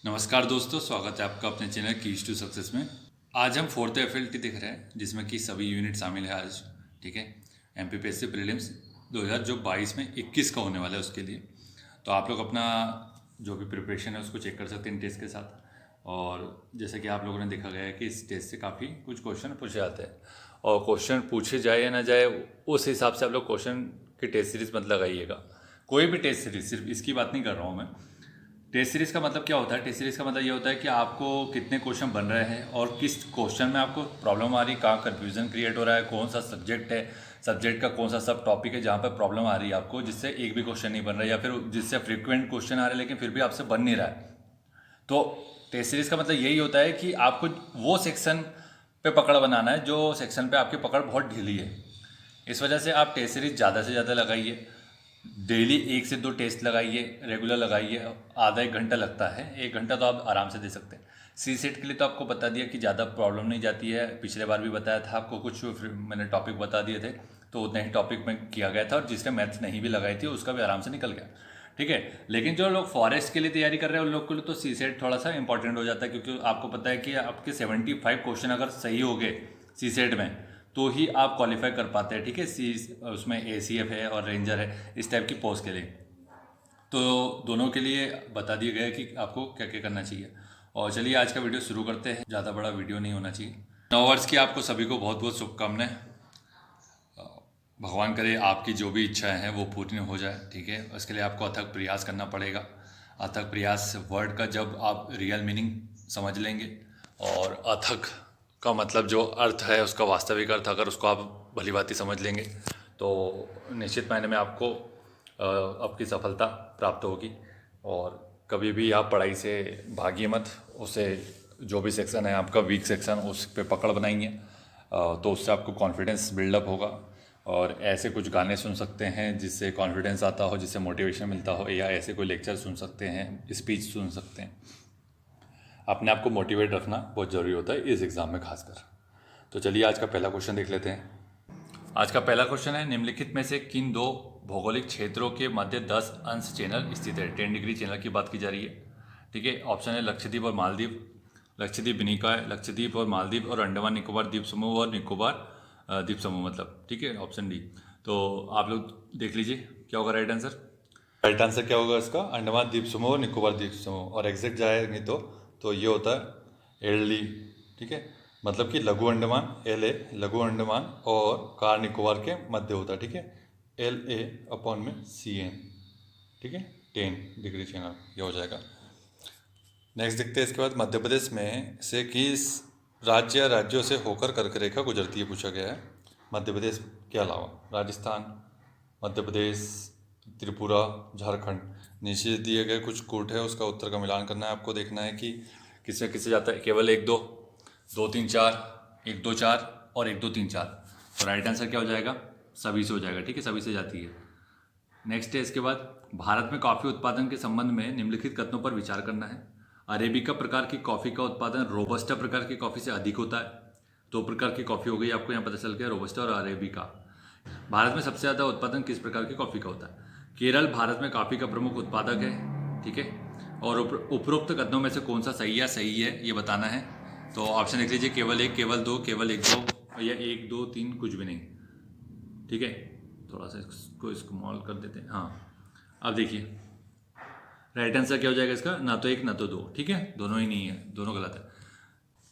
नमस्कार दोस्तों, स्वागत है आपका अपने चैनल कीज टू सक्सेस में। आज हम फोर्थ एफएलटी देख रहे हैं जिसमें कि सभी यूनिट शामिल है आज। ठीक है, एमपीपीएससी प्रीलिम्स 2022 में 21 का होने वाला है उसके लिए। तो आप लोग अपना जो भी प्रिपरेशन है उसको चेक कर सकते हैं इन टेस्ट के साथ। और जैसे कि आप लोगों ने देखा गया है कि इस टेस्ट से काफ़ी कुछ क्वेश्चन पूछे जाते हैं, और क्वेश्चन पूछे जाए या ना जाए उस हिसाब से आप लोग क्वेश्चन की टेस्ट सीरीज मत लगाइएगा। कोई भी टेस्ट सीरीज, सिर्फ इसकी बात नहीं कर रहा हूँ मैं। टेस्ट सीरीज़ का मतलब क्या होता है? टेस्ट सीरीज़ का मतलब ये होता है कि आपको कितने क्वेश्चन बन रहे हैं और किस क्वेश्चन में आपको प्रॉब्लम आ रही है, कहाँ कन्फ्यूजन क्रिएट हो रहा है, कौन सा सब्जेक्ट है, सब्जेक्ट का कौन सा सब टॉपिक है जहाँ पर प्रॉब्लम आ रही है आपको, जिससे एक भी क्वेश्चन नहीं बन रहा है, या फिर जिससे फ्रिक्वेंट क्वेश्चन आ रहे हैं लेकिन फिर भी आपसे बन नहीं रहा है। तो टेस्ट सीरीज़ का मतलब यही होता है कि आपको वो सेक्शन पे पकड़ बनाना है जो सेक्शन पे आपकी पकड़ बहुत ढीली है। इस वजह से आप टेस्ट सीरीज ज़्यादा से ज़्यादा लगाइए। डेली 1 से 2 टेस्ट लगाइए, रेगुलर लगाइए। आधा 1 घंटा लगता है, 1 घंटा तो आप आराम से दे सकते हैं। सी सेट के लिए तो आपको बता दिया कि ज़्यादा प्रॉब्लम नहीं जाती है। पिछले बार भी बताया था आपको, कुछ मैंने टॉपिक बता दिए थे, तो उतने ही टॉपिक में किया गया था, और जिसने मैथ्स नहीं भी लगाई थी उसका भी आराम से निकल गया। ठीक है, लेकिन जो लोग फॉरेस्ट के लिए तैयारी कर रहे हैं उन लोग के लिए तो सी सेट थोड़ा सा इंपॉर्टेंट हो जाता है, क्योंकि आपको पता है कि आपके 75 क्वेश्चन अगर सही हो गए सी सेट में तो ही आप क्वालिफाई कर पाते हैं। ठीक है, सी उसमें ACF है और रेंजर है, इस टाइप की पोस्ट के लिए। तो दोनों के लिए बता दिया गया है कि आपको क्या क्या करना चाहिए। और चलिए आज का वीडियो शुरू करते हैं। ज़्यादा बड़ा वीडियो नहीं होना चाहिए। नववर्ष की आपको सभी को बहुत बहुत शुभकामनाएं। भगवान करे आपकी जो भी इच्छाएं हैं वो पूर्ण हो जाए। ठीक है, उसके लिए आपको अथक प्रयास करना पड़ेगा। अथक प्रयास वर्ड का जब आप रियल मीनिंग समझ लेंगे, और अथक का मतलब जो अर्थ है उसका वास्तविक अर्थ अगर उसको आप भली भांति समझ लेंगे तो निश्चित मायने में आपको आपकी सफलता प्राप्त होगी। और कभी भी आप पढ़ाई से भागिए मत। उसे जो भी सेक्शन है आपका वीक सेक्शन, उस पर पकड़ बनाइए, तो उससे आपको कॉन्फिडेंस बिल्डअप होगा। और ऐसे कुछ गाने सुन सकते हैं जिससे कॉन्फिडेंस आता हो, जिससे मोटिवेशन मिलता हो, या ऐसे कोई लेक्चर सुन सकते हैं, स्पीच सुन सकते हैं। अपने आप को मोटिवेट रखना बहुत ज़रूरी होता है इस एग्ज़ाम में खासकर। तो चलिए आज का पहला क्वेश्चन देख लेते हैं। आज का पहला क्वेश्चन है, निम्नलिखित में से किन दो भौगोलिक क्षेत्रों के मध्य 10 अंश चैनल स्थित है? 10 डिग्री चैनल की बात की जा रही है। ठीक है, ऑप्शन है लक्षद्वीप और मालदीव, लक्षद्वीप निकाय, लक्षद्वीप और मालदीव, और अंडमान निकोबार द्वीप समूह और निकोबार द्वीप समूह मतलब। ठीक है, ऑप्शन डी। तो आप लोग देख लीजिए क्या होगा राइट आंसर। राइट आंसर क्या होगा इसका? अंडमान द्वीप समूह और निकोबार द्वीप समूह। और एग्जैक्ट जाएंगे तो ये होता है LD। ठीक है, मतलब कि लघु अंडमान LA, लघु अंडमान और कार निकोबार के मध्य होता है। ठीक है, LA/CN। ठीक है, 10 डिग्री चैनल ये हो जाएगा। नेक्स्ट देखते हैं इसके बाद, मध्य प्रदेश में से किस राज्य या राज्यों से होकर कर्क रेखा गुजरती है पूछा गया है। मध्य प्रदेश के अलावा राजस्थान, मध्य प्रदेश, त्रिपुरा, झारखंड। नीचे दिए गए कुछ कोट है, उसका उत्तर का मिलान करना है आपको। देखना है कि किससे किससे जाता है। केवल 1 2, 2 3 4, 1 2 4 और 1 2 3 4। तो राइट आंसर क्या हो जाएगा? सभी से हो जाएगा। ठीक है, सभी से जाती है। नेक्स्ट है इसके बाद, भारत में कॉफ़ी उत्पादन के संबंध में निम्नलिखित कथनों पर विचार करना है। अरेबिका प्रकार की कॉफ़ी का उत्पादन रोबस्टा प्रकार की कॉफ़ी से अधिक होता है। 2 प्रकार की कॉफ़ी हो गई आपको यहाँ पता चल गया, रोबस्टा और अरेबिका। भारत में सबसे ज़्यादा उत्पादन किस प्रकार की कॉफ़ी का होता है? केरल भारत में कॉफ़ी का प्रमुख उत्पादक है। ठीक है, और उपरोक्त कथनों में से कौन सा सही है ये बताना है। तो ऑप्शन देख लीजिए, केवल 1, केवल 2, केवल 1 2, या 1 2 3 कुछ भी नहीं। ठीक है, थोड़ा सा इसको स्मॉल कर देते हैं। हाँ, अब देखिए राइट आंसर क्या हो जाएगा इसका? ना तो 1 ना तो 2। ठीक है, दोनों ही नहीं है, दोनों गलत है।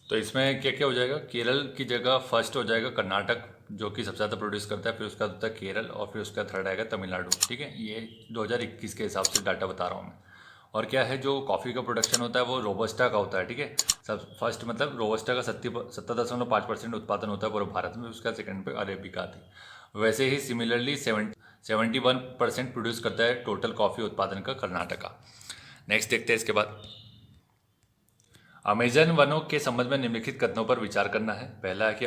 तो इसमें क्या क्या हो जाएगा? केरल की जगह फर्स्ट हो जाएगा कर्नाटक, जो कि सबसे ज़्यादा प्रोड्यूस करता है, फिर उसका होता है केरल, और फिर उसका थर्ड आएगा तमिलनाडु। ठीक है, ये 2021 के हिसाब से डाटा बता रहा हूँ मैं। और क्या है, जो कॉफ़ी का प्रोडक्शन होता है वो रोबस्टा का होता है। ठीक है, सब फर्स्ट मतलब रोबस्टा का 70.5% उत्पादन होता है पूरे भारत में, उसका सेकंड पे अरेबिका थी। वैसे ही सिमिलरली 71% प्रोड्यूस करता है टोटल कॉफ़ी उत्पादन का कर्नाटका। नेक्स्ट देखते हैं इसके बाद, अमेजन वनों के संबंध में निम्नलिखित कथनों पर विचार करना है। पहला है कि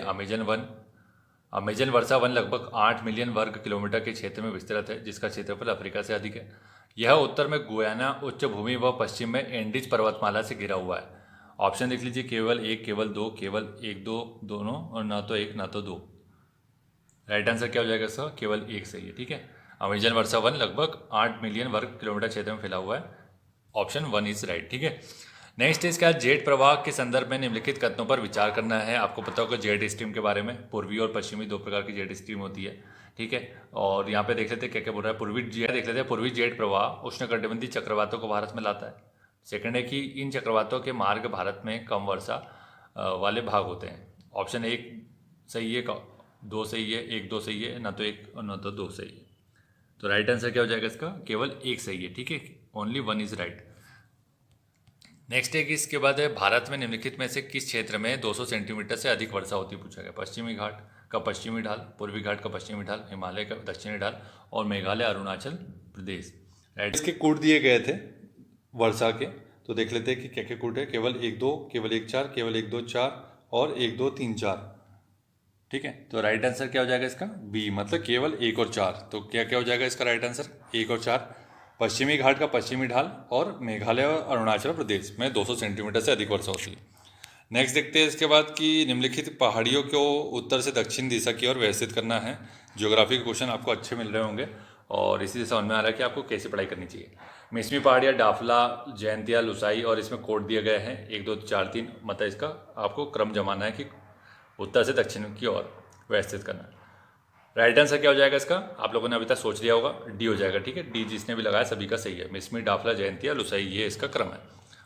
अमेजन वर्षा वन लगभग 8 मिलियन वर्ग किलोमीटर के क्षेत्र में विस्तृत है, जिसका क्षेत्रफल अफ्रीका से अधिक है। यह उत्तर में गुयाना उच्च भूमि व पश्चिम में एंडीज पर्वतमाला से घिरा हुआ है। ऑप्शन देख लीजिए, केवल 1, केवल 2, केवल 1 2, दोनों, और ना तो 1 ना तो 2। राइट आंसर क्या हो जाएगा इसका? केवल 1 सही है। ठीक है, अमेजन वर्षा वन लगभग 8 मिलियन वर्ग किलोमीटर क्षेत्र में फैला हुआ है। Option 1 is right. ठीक है, नेक्स्ट इसका जेट प्रवाह के संदर्भ में निम्नलिखित कथनों पर विचार करना है। आपको पता होगा जेट स्ट्रीम के बारे में, पूर्वी और पश्चिमी दो प्रकार की जेट स्ट्रीम होती है, ठीक है। और यहाँ पे देख लेते हैं क्या क्या बोल रहा है। पूर्वी जेट देख लेते हैं। पूर्वी जेट प्रवाह उष्णकटिबंधीय चक्रवातों को भारत में लाता है। सेकंड है कि इन चक्रवातों के मार्ग भारत में कम वर्षा वाले भाग होते हैं। ऑप्शन 1 सही है, 2 सही है, 1 2 सही है, ना तो 1 और ना तो 2 सही है। तो राइट आंसर क्या हो जाएगा इसका? केवल 1 सही है, ठीक है। Only 1 is right. नेक्स्ट है कि इसके बाद है भारत में निम्नलिखित में से किस क्षेत्र में 200 सेंटीमीटर से अधिक वर्षा होती पूछा गया। पश्चिमी घाट का पश्चिमी ढाल, पूर्वी घाट का पश्चिमी ढाल, हिमालय का दक्षिणी ढाल और मेघालय अरुणाचल प्रदेश। राइट, इसके कोड दिए गए थे वर्षा के, तो देख लेते हैं कि क्या क्या कोड है। केवल 1 2, केवल 1 4, केवल 1 2 4 और 1 2 3 4, ठीक है। तो राइट आंसर क्या हो जाएगा इसका? बी, मतलब केवल 1 और 4। तो क्या क्या हो जाएगा इसका राइट आंसर? 1 और 4। पश्चिमी घाट का पश्चिमी ढाल और मेघालय और अरुणाचल प्रदेश में 200 सेंटीमीटर से अधिक वर्षा होती है। नेक्स्ट देखते हैं इसके बाद कि निम्नलिखित पहाड़ियों को उत्तर से दक्षिण दिशा की ओर व्यवस्थित करना है। ज्योग्राफी के क्वेश्चन आपको अच्छे मिल रहे होंगे और इसी से समझ में आ रहा है कि आपको कैसे पढ़ाई करनी चाहिए। मिसमी पहाड़ियाँ, डाफला, जयंतिया, लुसाई और इसमें कोड दिए गए हैं 1 2 4 3, मतलब इसका आपको क्रम जमाना है कि उत्तर से दक्षिण की ओर व्यवस्थित करना है। राइट आंसर क्या हो जाएगा इसका? आप लोगों ने अभी तक सोच लिया होगा, डी हो जाएगा, ठीक है। डी जिसने भी लगाया सभी का सही है। मिसमी, डाफला, जयंतिया, लुसाई, ये इसका क्रम है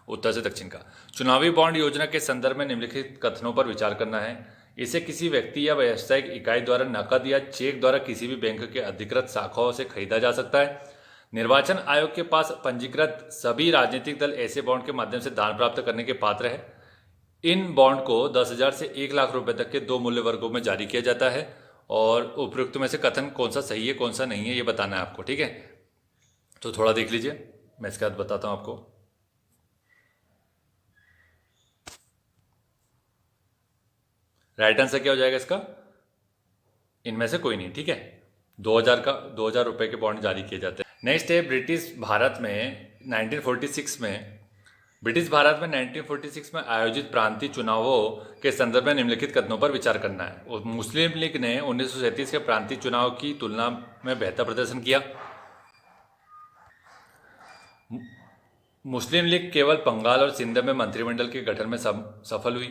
उत्तर से दक्षिण का। चुनावी बॉन्ड योजना के संदर्भ में निम्नलिखित कथनों पर विचार करना है। इसे किसी व्यक्ति या व्यावसायिक इकाई द्वारा नकद या चेक द्वारा किसी भी बैंक के अधिकृत शाखाओं से खरीदा जा सकता है। निर्वाचन आयोग के पास पंजीकृत सभी राजनीतिक दल ऐसे बॉन्ड के माध्यम से दान प्राप्त करने के पात्र है। इन बॉन्ड को 10,000 से 1 लाख रुपए तक के 2 मूल्य वर्गों में जारी किया जाता है और उपयुक्त में से कथन कौन सा सही है कौन सा नहीं है ये बताना है आपको, ठीक है। तो थोड़ा देख लीजिए, मैं इसके बाद बताता हूं आपको। राइट आंसर क्या हो जाएगा इसका? इनमें से कोई नहीं, ठीक है। 2000 रुपए के बॉन्ड जारी किए जाते हैं। नेक्स्ट है ब्रिटिश भारत में 1946 में ब्रिटिश भारत में 1946 में आयोजित प्रांतीय चुनावों के संदर्भ में निम्नलिखित कथनों पर विचार करना है। और मुस्लिम लीग ने 1937 के प्रांतीय चुनाव की तुलना में बेहतर प्रदर्शन किया। मुस्लिम लीग केवल बंगाल और सिंध में मंत्रिमंडल के गठन में सफल हुई।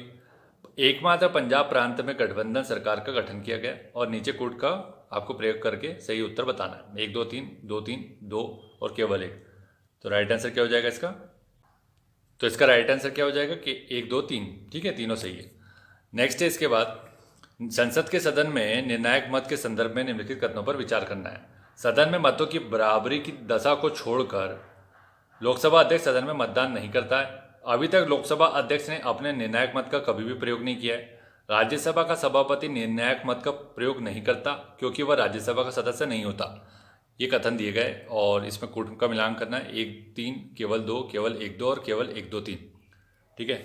एकमात्र पंजाब प्रांत में गठबंधन सरकार का गठन किया गया। और नीचे कोड का आपको प्रयोग करके सही उत्तर बताना है। 1 2 3, 2 3, 2 और केवल 1। तो राइट आंसर क्या हो जाएगा इसका? तो इसका राइट आंसर क्या हो जाएगा कि 1 2 3, ठीक है, तीनों सही है। नेक्स्ट है इसके बाद संसद के सदन में निर्णायक मत के संदर्भ में निम्नलिखित कथनों पर विचार करना है। सदन में मतों की बराबरी की दशा को छोड़कर लोकसभा अध्यक्ष सदन में मतदान नहीं करता है। अभी तक लोकसभा अध्यक्ष ने अपने निर्णायक मत का कभी भी प्रयोग नहीं किया है। राज्यसभा का सभापति निर्णायक मत का प्रयोग नहीं करता क्योंकि वह राज्यसभा का सदस्य नहीं होता। ये कथन दिए गए और इसमें कोड का मिलान करना है। 1 3, केवल 2, केवल 1 2 और केवल 1 2 3, ठीक है।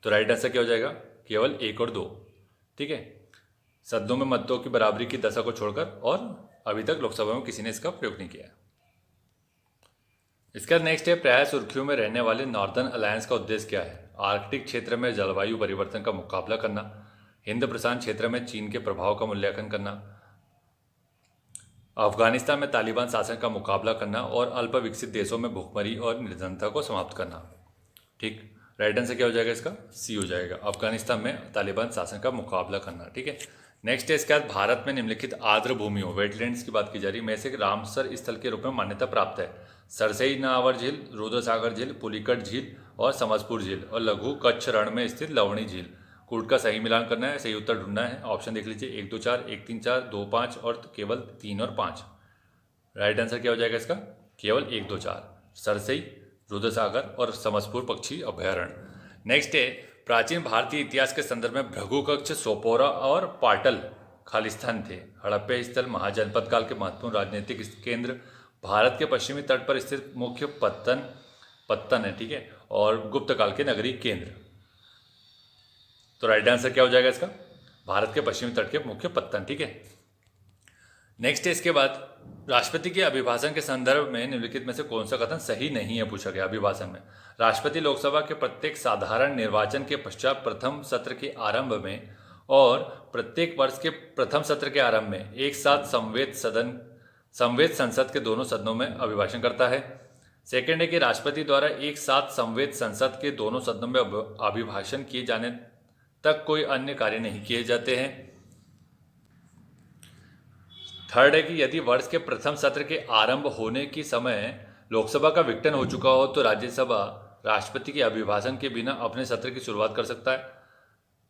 तो राइट आंसर क्या हो जाएगा? केवल 1 और 2, ठीक है। सदनों में मतों की बराबरी की दशा को छोड़कर, और अभी तक लोकसभा में किसी ने इसका प्रयोग नहीं किया है। इसका नेक्स्ट है प्रायः सुर्खियों में रहने वाले नॉर्दर्न अलायंस का उद्देश्य क्या है? आर्कटिक क्षेत्र में जलवायु परिवर्तन का मुकाबला करना, हिंद प्रशांत क्षेत्र में चीन के प्रभाव का मूल्यांकन करना, अफगानिस्तान में तालिबान शासन का मुकाबला करना और अल्प विकसित देशों में भूखमरी और निर्धनता को समाप्त करना, ठीक। राइट आंसर क्या हो जाएगा इसका? सी हो जाएगा, अफगानिस्तान में तालिबान शासन का मुकाबला करना, ठीक है। नेक्स्ट है इसके बाद भारत में निम्नलिखित आर्द्र भूमियों वेटलैंड्स की बात की जा रही है में से रामसर स्थल के रूप में मान्यता प्राप्त है। सरसई नावर झील, रुद्रसागर झील, पुलिकट झील और समसपुर झील और लघु कच्छ रण में स्थित लवणी झील। कोड का सही मिलान करना है, सही उत्तर ढूंढना है। ऑप्शन देख लीजिए, 1 2 4, 1 3 4, 2 5 और केवल 3 और 5। राइट आंसर क्या हो जाएगा इसका? केवल 1 2 4, सरसई, रुद्रसागर और समसपुर पक्षी अभयारण्य। नेक्स्ट है प्राचीन भारतीय इतिहास के संदर्भ में भृगुकक्ष, सोपोरा और पाटल खालिस्तान थे। हड़प्पा स्थल महाजनपद काल के महत्वपूर्ण राजनीतिक केंद्र, भारत के पश्चिमी तट पर स्थित मुख्य पत्तन है, ठीक है, और गुप्त काल के नगरीय केंद्र। तो राइट आंसर क्या हो जाएगा इसका? भारत के पश्चिमी तट के मुख्य पत्तन, ठीक है। नेक्स्ट है इसके बाद राष्ट्रपति के अभिभाषण के संदर्भ में निम्नलिखित में से कौन सा कथन सही नहीं है पूछा गया। अभिभाषण में राष्ट्रपति लोकसभा के प्रत्येक साधारण निर्वाचन के पश्चात प्रथम सत्र के आरंभ में और प्रत्येक वर्ष के प्रथम सत्र के आरंभ में एक साथ संवेद संसद के दोनों सदनों में अभिभाषण करता है। सेकंड है कि राष्ट्रपति द्वारा एक साथ संवैध संसद के दोनों सदनों में अभिभाषण किए जाने तक कोई अन्य कार्य नहीं किए जाते हैं। थर्ड है कि यदि वर्ष के प्रथम सत्र के आरंभ होने के समय लोकसभा का विघटन हो चुका हो तो राज्यसभा राष्ट्रपति के अभिभाषण के बिना अपने सत्र की शुरुआत कर सकता है।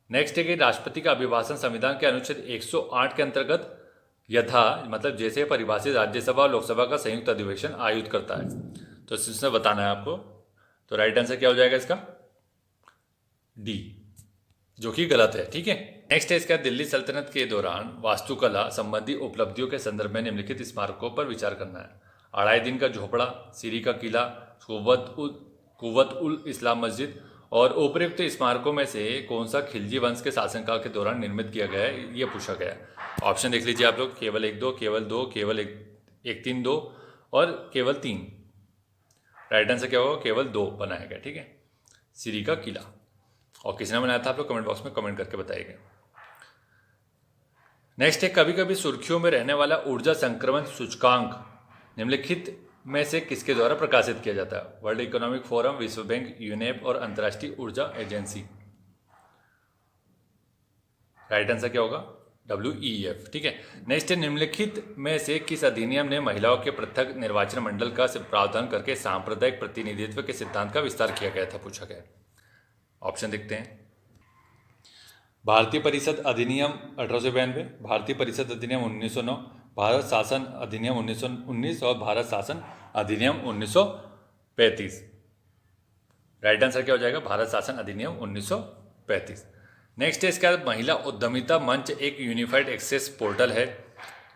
नेक्स्ट है कि राष्ट्रपति का अभिभाषण संविधान के अनुच्छेद 108 के अंतर्गत यथा मतलब जैसे परिभाषित राज्यसभा और लोकसभा का संयुक्त अधिवेशन आयोजित करता है। तो इसमें बताना है आपको। तो राइट आंसर क्या हो जाएगा इसका? डी, जो कि गलत है। ठीक है, नेक्स्ट है इसका दिल्ली सल्तनत के दौरान वास्तुकला संबंधी उपलब्धियों के संदर्भ में निम्नलिखित स्मारकों पर विचार करना है। अढ़ाई दिन का झोपड़ा, सीरी का किला, कुव्वत उल इस्लाम मस्जिद और उपयुक्त स्मारकों में से कौन सा खिलजी वंश के शासनकाल के दौरान निर्मित किया गया है, ये पूछा गया है। ऑप्शन देख लीजिए आप लोग, केवल 1 2, केवल 2, केवल 1 3 2 और केवल 3। राइट आंसर क्या होगा? केवल 2 बनाया गया। ठीक है, सीरी का किला। और किसने बनाया था आप लोग कमेंट बॉक्स में कमेंट करके बताइएगा। नेक्स्ट है कभी कभी सुर्खियों में रहने वाला ऊर्जा संक्रमण सूचकांक निम्नलिखित में से किसके द्वारा प्रकाशित किया जाता है? वर्ल्ड इकोनॉमिक फोरम, विश्व बैंक, यूनेप और अंतर्राष्ट्रीय ऊर्जा एजेंसी। राइट आंसर क्या होगा? WEF। ठीक है, नेक्स्ट है निम्नलिखित में से किस अधिनियम ने महिलाओं के पृथक निर्वाचन मंडल का प्रावधान करके सांप्रदायिक प्रतिनिधित्व के सिद्धांत का विस्तार किया गया था, पूछा गया। ऑप्शन देखते हैं। भारतीय परिषद अधिनियम 1892, भारतीय परिषद अधिनियम 1909, भारत शासन अधिनियम 1919 और भारत शासन अधिनियम 1935। राइट आंसर क्या हो जाएगा? भारत शासन अधिनियम 1935। नेक्स्ट है इसका महिला उद्यमिता मंच एक यूनिफाइड एक्सेस पोर्टल है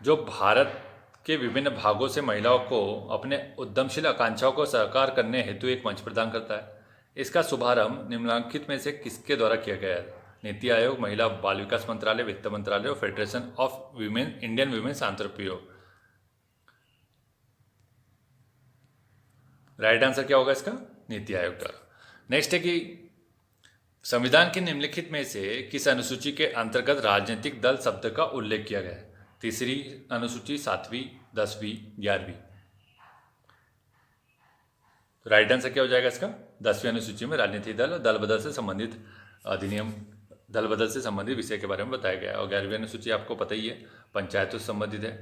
जो भारत के विभिन्न भागों से महिलाओं को अपने उद्यमशील आकांक्षाओं को साकार करने हेतु एक मंच प्रदान करता है। इसका शुभारंभ निम्नलिखित में से किसके द्वारा किया गया है? नीति आयोग, महिला बाल विकास मंत्रालय, वित्त मंत्रालय और federation of women Indian women's entrepreneur. Right answer क्या होगा इसका? नीति आयोग द्वारा। नेक्स्ट है कि संविधान के निम्नलिखित में से किस अनुसूची के अंतर्गत राजनीतिक दल शब्द का उल्लेख किया गया है? तीसरी अनुसूची, 7वीं, 10वीं, 11वीं। राइट आंसर क्या हो जाएगा इसका? 10वीं अनुसूची में राजनीतिक दल और दल बदल से संबंधित अधिनियम, दल बदल से संबंधित विषय के बारे में बताया गया है। और 11वीं अनुसूची आपको पता ही है, पंचायतों से संबंधित है।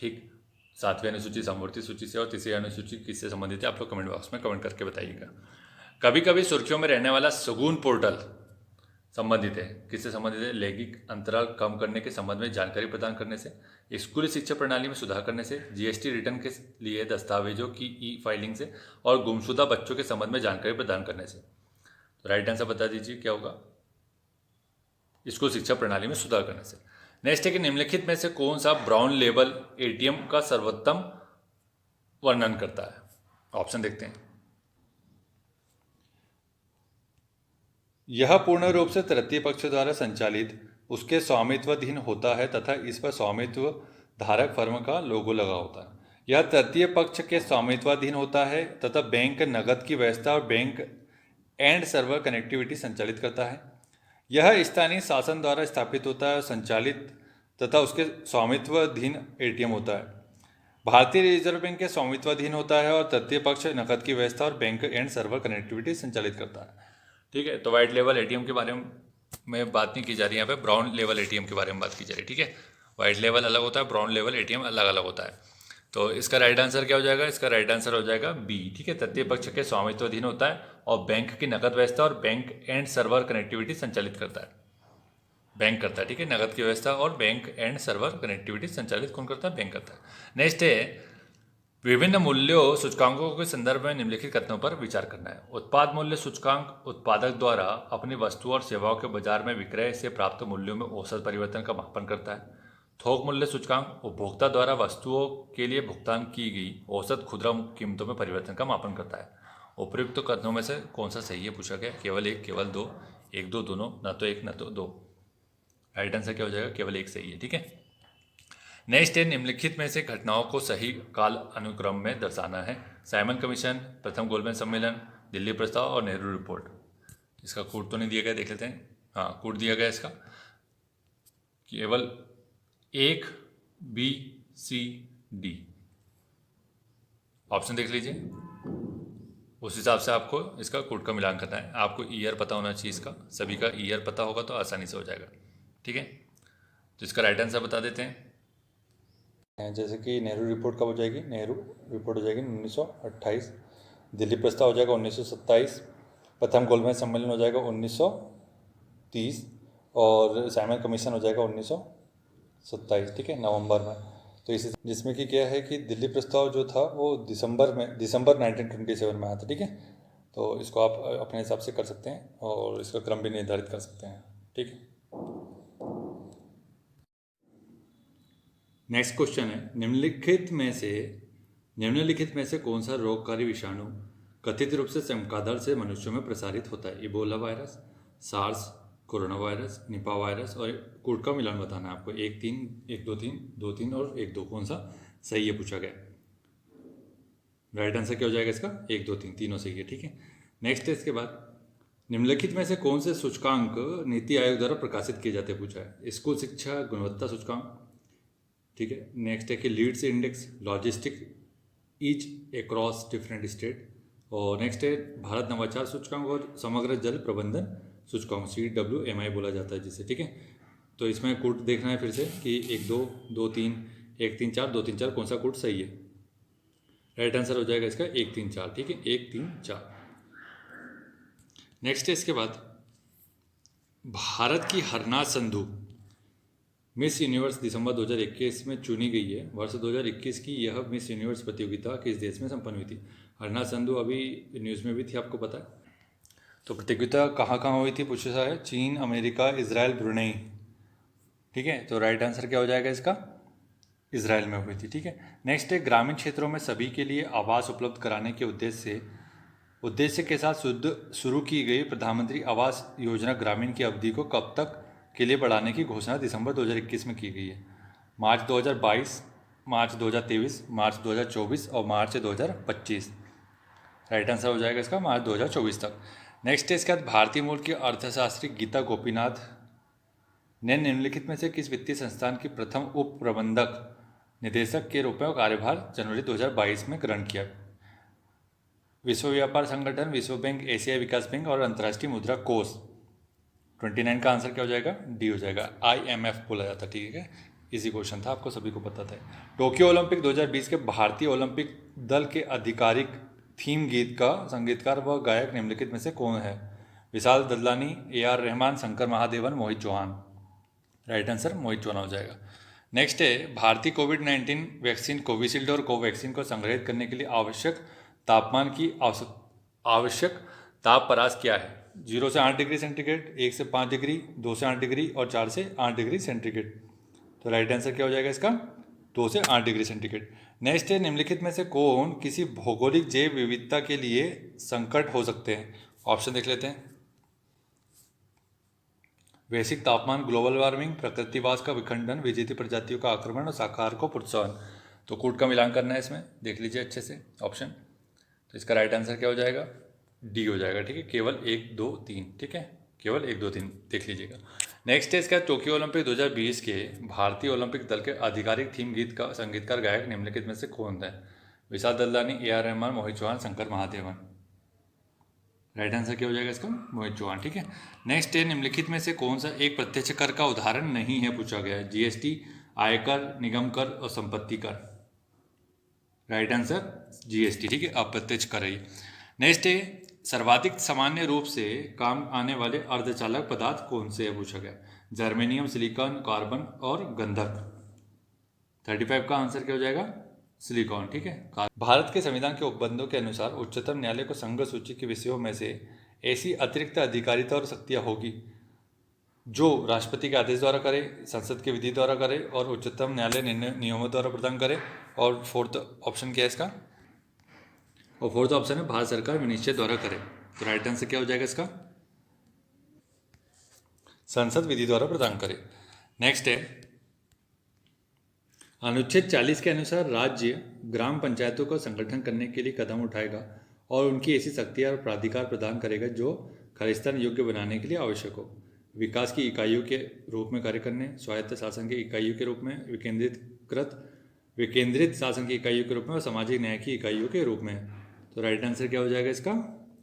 ठीक, 7वीं अनुसूची समवर्ती सूची से और तीसरी अनुसूची किससे संबंधित है आप लोग कमेंट बॉक्स में कमेंट करके बताइएगा। कभी कभी सुर्खियों में रहने वाला शगुन पोर्टल संबंधित है, किससे संबंधित है? लैंगिक अंतराल कम करने के संबंध में जानकारी प्रदान करने से, स्कूली शिक्षा प्रणाली में सुधार करने से, GST रिटर्न के लिए दस्तावेजों की ई-फाइलिंग से और गुमशुदा बच्चों के संबंध में जानकारी प्रदान करने से। तो राइट आंसर बता दीजिए क्या होगा? स्कूल शिक्षा प्रणाली में सुधार करने से। नेक्स्ट है कि निम्नलिखित में से कौन सा ब्राउन लेबल ATM का सर्वोत्तम वर्णन करता है? ऑप्शन देखते हैं। यह पूर्ण रूप से तृतीय पक्ष द्वारा संचालित उसके स्वामित्वाधीन होता है तथा इस पर स्वामित्व धारक फर्म का लोगो लगा होता है। यह तृतीय पक्ष के स्वामित्वाधीन होता है तथा बैंक नकद की व्यवस्था और बैंक एंड सर्वर कनेक्टिविटी संचालित करता है। यह स्थानीय शासन द्वारा स्थापित होता है और संचालित तथा उसके स्वामित्वाधीन ATM होता है। भारतीय रिजर्व बैंक के स्वामित्वाधीन होता है और तृतीय पक्ष नकद की व्यवस्था और बैंक एंड सर्वर कनेक्टिविटी संचालित करता है। ठीक है, तो वाइट लेवल ATM के बारे में बात नहीं की जा रही है, यहाँ पे ब्राउन लेवल ATM के बारे में बात की जा रही है। ठीक है, वाइट लेवल अलग होता है, ब्राउन लेवल ATM अलग अलग होता है। तो इसका राइट आंसर क्या हो जाएगा? इसका राइट आंसर हो जाएगा B। ठीक है, तृतीय पक्ष के स्वामित्वाधीन होता है और बैंक की नकद व्यवस्था और बैंक एंड सर्वर कनेक्टिविटी संचालित करता है, बैंक करता है। ठीक है, नकद की व्यवस्था और बैंक एंड सर्वर कनेक्टिविटी संचालित कौन करता है? बैंक करता है। नेक्स्ट है विभिन्न मूल्यों सूचकांकों के संदर्भ में निम्नलिखित कथनों पर विचार करना है। उत्पाद मूल्य सूचकांक उत्पादक द्वारा अपनी वस्तुओं और सेवाओं के बाजार में विक्रय से प्राप्त मूल्यों में औसत परिवर्तन का मापन करता है। थोक मूल्य सूचकांक उपभोक्ता द्वारा वस्तुओं के लिए भुगतान की गई औसत खुदरा कीमतों में परिवर्तन का मापन करता है। उपयुक्त कथनों में से कौन सा सही है पूछा गया? केवल 1, केवल 2, 1 2 दोनों, न तो 1 न तो 2। राइट आंसर क्या हो जाएगा? केवल 1 सही है। ठीक है, नेक्स्ट है निम्नलिखित में से घटनाओं को सही काल अनुक्रम में दर्शाना है। साइमन कमीशन, प्रथम गोलमेज सम्मेलन, दिल्ली प्रस्ताव और नेहरू रिपोर्ट। इसका कोड तो नहीं दिया गया, देख लेते हैं। हाँ, कोड दिया गया इसका केवल 1 B C D। ऑप्शन देख लीजिए, उस हिसाब से आपको इसका कोड का मिलान करना है। आपको ईयर पता होना चाहिए इसका, सभी का ईयर पता होगा तो आसानी से हो जाएगा, ठीक है। तो इसका राइट आंसर बता देते हैं। जैसे कि नेहरू रिपोर्ट कब हो जाएगी, नेहरू रिपोर्ट हो जाएगी 1928, दिल्ली प्रस्ताव हो जाएगा 1927, प्रथम गोलमेज सम्मेलन हो जाएगा 1930 और साइमन कमीशन हो जाएगा 1927, ठीक है, नवंबर में। तो इसी जिसमें कि क्या है कि दिल्ली प्रस्ताव जो था वो दिसंबर 1927 में आया था, ठीक है। तो इसको आप अपने हिसाब से कर सकते हैं और इसका क्रम भी निर्धारित कर सकते हैं, ठीक है। नेक्स्ट क्वेश्चन है, निम्नलिखित में से कौन सा रोगकारी विषाणु कथित रूप से चमगादड़ से मनुष्यों में प्रसारित होता है? Ebola virus, SARS, corona virus, Nipah virus और कोड का मिलान बताना है आपको। 1 3 1 2 3 2 3 और 1 2 कौन सा सही है पूछा गया। राइट आंसर क्या हो जाएगा इसका? 1 2 3 तीनों सही है, ठीक है। नेक्स्ट है, इसके बाद निम्नलिखित में से कौन से सूचकांक नीति आयोग द्वारा प्रकाशित किए जाते पूछा है? स्कूल शिक्षा गुणवत्ता सूचकांक, ठीक है। नेक्स्ट है कि LEADS index, logistic each across different state, और नेक्स्ट है भारत नवाचार सूचकांक और समग्र जल प्रबंधन सूचकांक, CWMI बोला जाता है जिसे, ठीक है। तो इसमें कोड देखना है फिर से कि 1 2 2 3 1 3 4 2 3 4 कौन सा कोड सही है। राइट आंसर हो जाएगा इसका 1 3 4, ठीक है, 1 3 4। नेक्स्ट है इसके बाद, भारत की हरनाज संधू मिस यूनिवर्स दिसंबर 2021 में चुनी गई है। वर्ष 2021 की यह मिस यूनिवर्स प्रतियोगिता किस देश में संपन्न हुई थी? हरनाज संधू अभी न्यूज़ में भी थी, आपको पता है। तो प्रतियोगिता कहाँ कहाँ हुई थी पूछा है? चीन, अमेरिका, इजराइल, ब्रुनेई, ठीक है। तो राइट आंसर क्या हो जाएगा इसका? इजराइल में हुई थी, ठीक है। नेक्स्ट है, ग्रामीण क्षेत्रों में सभी के लिए आवास उपलब्ध कराने के उद्देश्य के साथ शुरू की गई प्रधानमंत्री आवास योजना ग्रामीण की अवधि को कब तक के लिए बढ़ाने की घोषणा दिसंबर 2021 में की गई है? मार्च 2022, मार्च 2023, मार्च 2024 और मार्च 2025। राइट आंसर हो जाएगा इसका मार्च 2024 तक। नेक्स्ट है इसके बाद, भारतीय मूल की अर्थशास्त्री गीता गोपीनाथ ने निम्नलिखित में से किस वित्तीय संस्थान की प्रथम उप प्रबंधक निदेशक के रूप में कार्यभार जनवरी 2022 में ग्रहण किया? विश्व व्यापार संगठन, विश्व बैंक, एशियाई विकास बैंक और अंतर्राष्ट्रीय मुद्रा कोष। 29 का आंसर क्या हो जाएगा? डी हो जाएगा। IMF बोला जाता, ठीक है। इसी क्वेश्चन था, आपको सभी को पता था। टोक्यो ओलंपिक 2020 के भारतीय ओलंपिक दल के आधिकारिक थीम गीत का संगीतकार व गायक निम्नलिखित में से कौन है? Vishal Dadlani, AR Rahman, Shankar Mahadevan, Mohit Chauhan. Right answer Mohit Chauhan हो जाएगा। नेक्स्ट है, भारतीय कोविड-19 वैक्सीन कोविशील्ड और कोवैक्सीन को संग्रहित करने के लिए आवश्यक तापपरास क्या है? 0 से 8 डिग्री सेंटीग्रेड, 1 से 5 डिग्री, 2 से 8 डिग्री और 4 से 8 डिग्री सेंटीग्रेड। तो राइट आंसर क्या हो जाएगा इसका? 2 से 8 डिग्री सेंटीग्रेड। नेक्स्ट है, निम्नलिखित में से कौन किसी भौगोलिक जैव विविधता के लिए संकट हो सकते हैं? ऑप्शन देख लेते हैं। वैश्विक तापमान, ग्लोबल वार्मिंग, प्रकृतिवास का विखंडन, विजेती प्रजातियों का आक्रमण और शाकाहार को प्रोत्साहन। तो कूट का मिलान करना है इसमें, देख लीजिए अच्छे से ऑप्शन। तो इसका राइट आंसर क्या हो जाएगा? डी हो जाएगा, ठीक है। केवल 1 2 3, ठीक है, केवल 1 2 3 देख लीजिएगा। नेक्स्ट है इसका, टोक्यो ओलंपिक 2020 के भारतीय ओलंपिक दल के आधिकारिक थीम गीत का संगीतकार गायक निम्नलिखित में से कौन है? Vishal Dadlani, AR Rahman, Mohit Chauhan, Shankar Mahadevan. Right answer क्या हो जाएगा इसका? मोहित चौहान, ठीक है। नेक्स्ट है, निम्नलिखित में से कौन सा एक प्रत्यक्ष कर का उदाहरण नहीं है पूछा गया है? GST, आयकर, निगम कर और संपत्ति कर। राइट आंसर GST, ठीक है, अप्रत्यक्ष कर है। नेक्स्ट है, सर्वाधिक सामान्य रूप से काम आने वाले अर्धचालक पदार्थ कौन से है पूछा गया? जर्मेनियम, सिलिकॉन, कार्बन और गंधक। 35 का आंसर क्या हो जाएगा? सिलिकॉन, ठीक है। भारत के संविधान के उपबंधों के अनुसार उच्चतम न्यायालय को संघ सूची के विषयों में से ऐसी अतिरिक्त अधिकारिता और शक्तियां होगी जो राष्ट्रपति के आदेश द्वारा करे, संसद के विधि द्वारा करे और उच्चतम न्यायालय नियमों द्वारा प्रदान करे। और फोर्थ ऑप्शन क्या है इसका? और फोर्थ ऑप्शन है भारत सरकार विनिश्चय द्वारा करे। तो राइट आंसर क्या हो जाएगा इसका? संसद विधि द्वारा प्रदान करे। नेक्स्ट है, अनुच्छेद 40 के अनुसार राज्य ग्राम पंचायतों का संगठन करने के लिए कदम उठाएगा और उनकी ऐसी शक्तियाँ और प्राधिकार प्रदान करेगा जो खालिस्तान योग्य बनाने के लिए आवश्यक हो। विकास की इकाइयों के रूप में कार्य करने, स्वायत्त शासन की इकाइयों के रूप में, विकेंद्रीकृत विकेंद्रित शासन की इकाइयों के रूप में और सामाजिक न्याय की इकाइयों के रूप में। तो राइट आंसर क्या हो जाएगा इसका?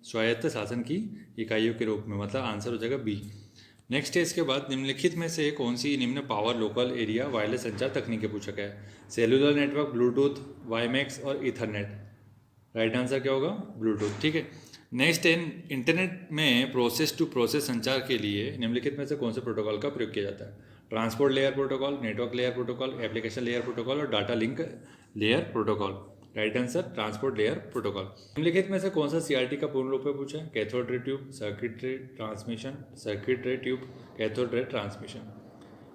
स्वायत्त शासन की इकाइयों के रूप में, मतलब आंसर हो जाएगा बी। नेक्स्ट है इसके बाद, निम्नलिखित में से कौन सी निम्न पावर लोकल एरिया वायरलेस संचार तकनीकें पूछा गया है? सेलुलर नेटवर्क, ब्लूटूथ, वाईमैक्स और ईथरनेट। राइट आंसर क्या होगा? ब्लूटूथ। ठीक है। नेक्स्ट है, इंटरनेट में प्रोसेस टू प्रोसेस संचार के लिए निम्नलिखित में से कौन से प्रोटोकॉल का प्रयोग किया जाता है? Transport layer protocol, network layer protocol, application layer protocol और data link layer protocol. Right answer transport layer protocol. निम्नलिखित में से कौन सा सीआरटी का पूर्ण रूप में पूछा है? कैथोड रे ट्यूब, सर्किट रे transmission, circuit ray tube, cathode ray transmission.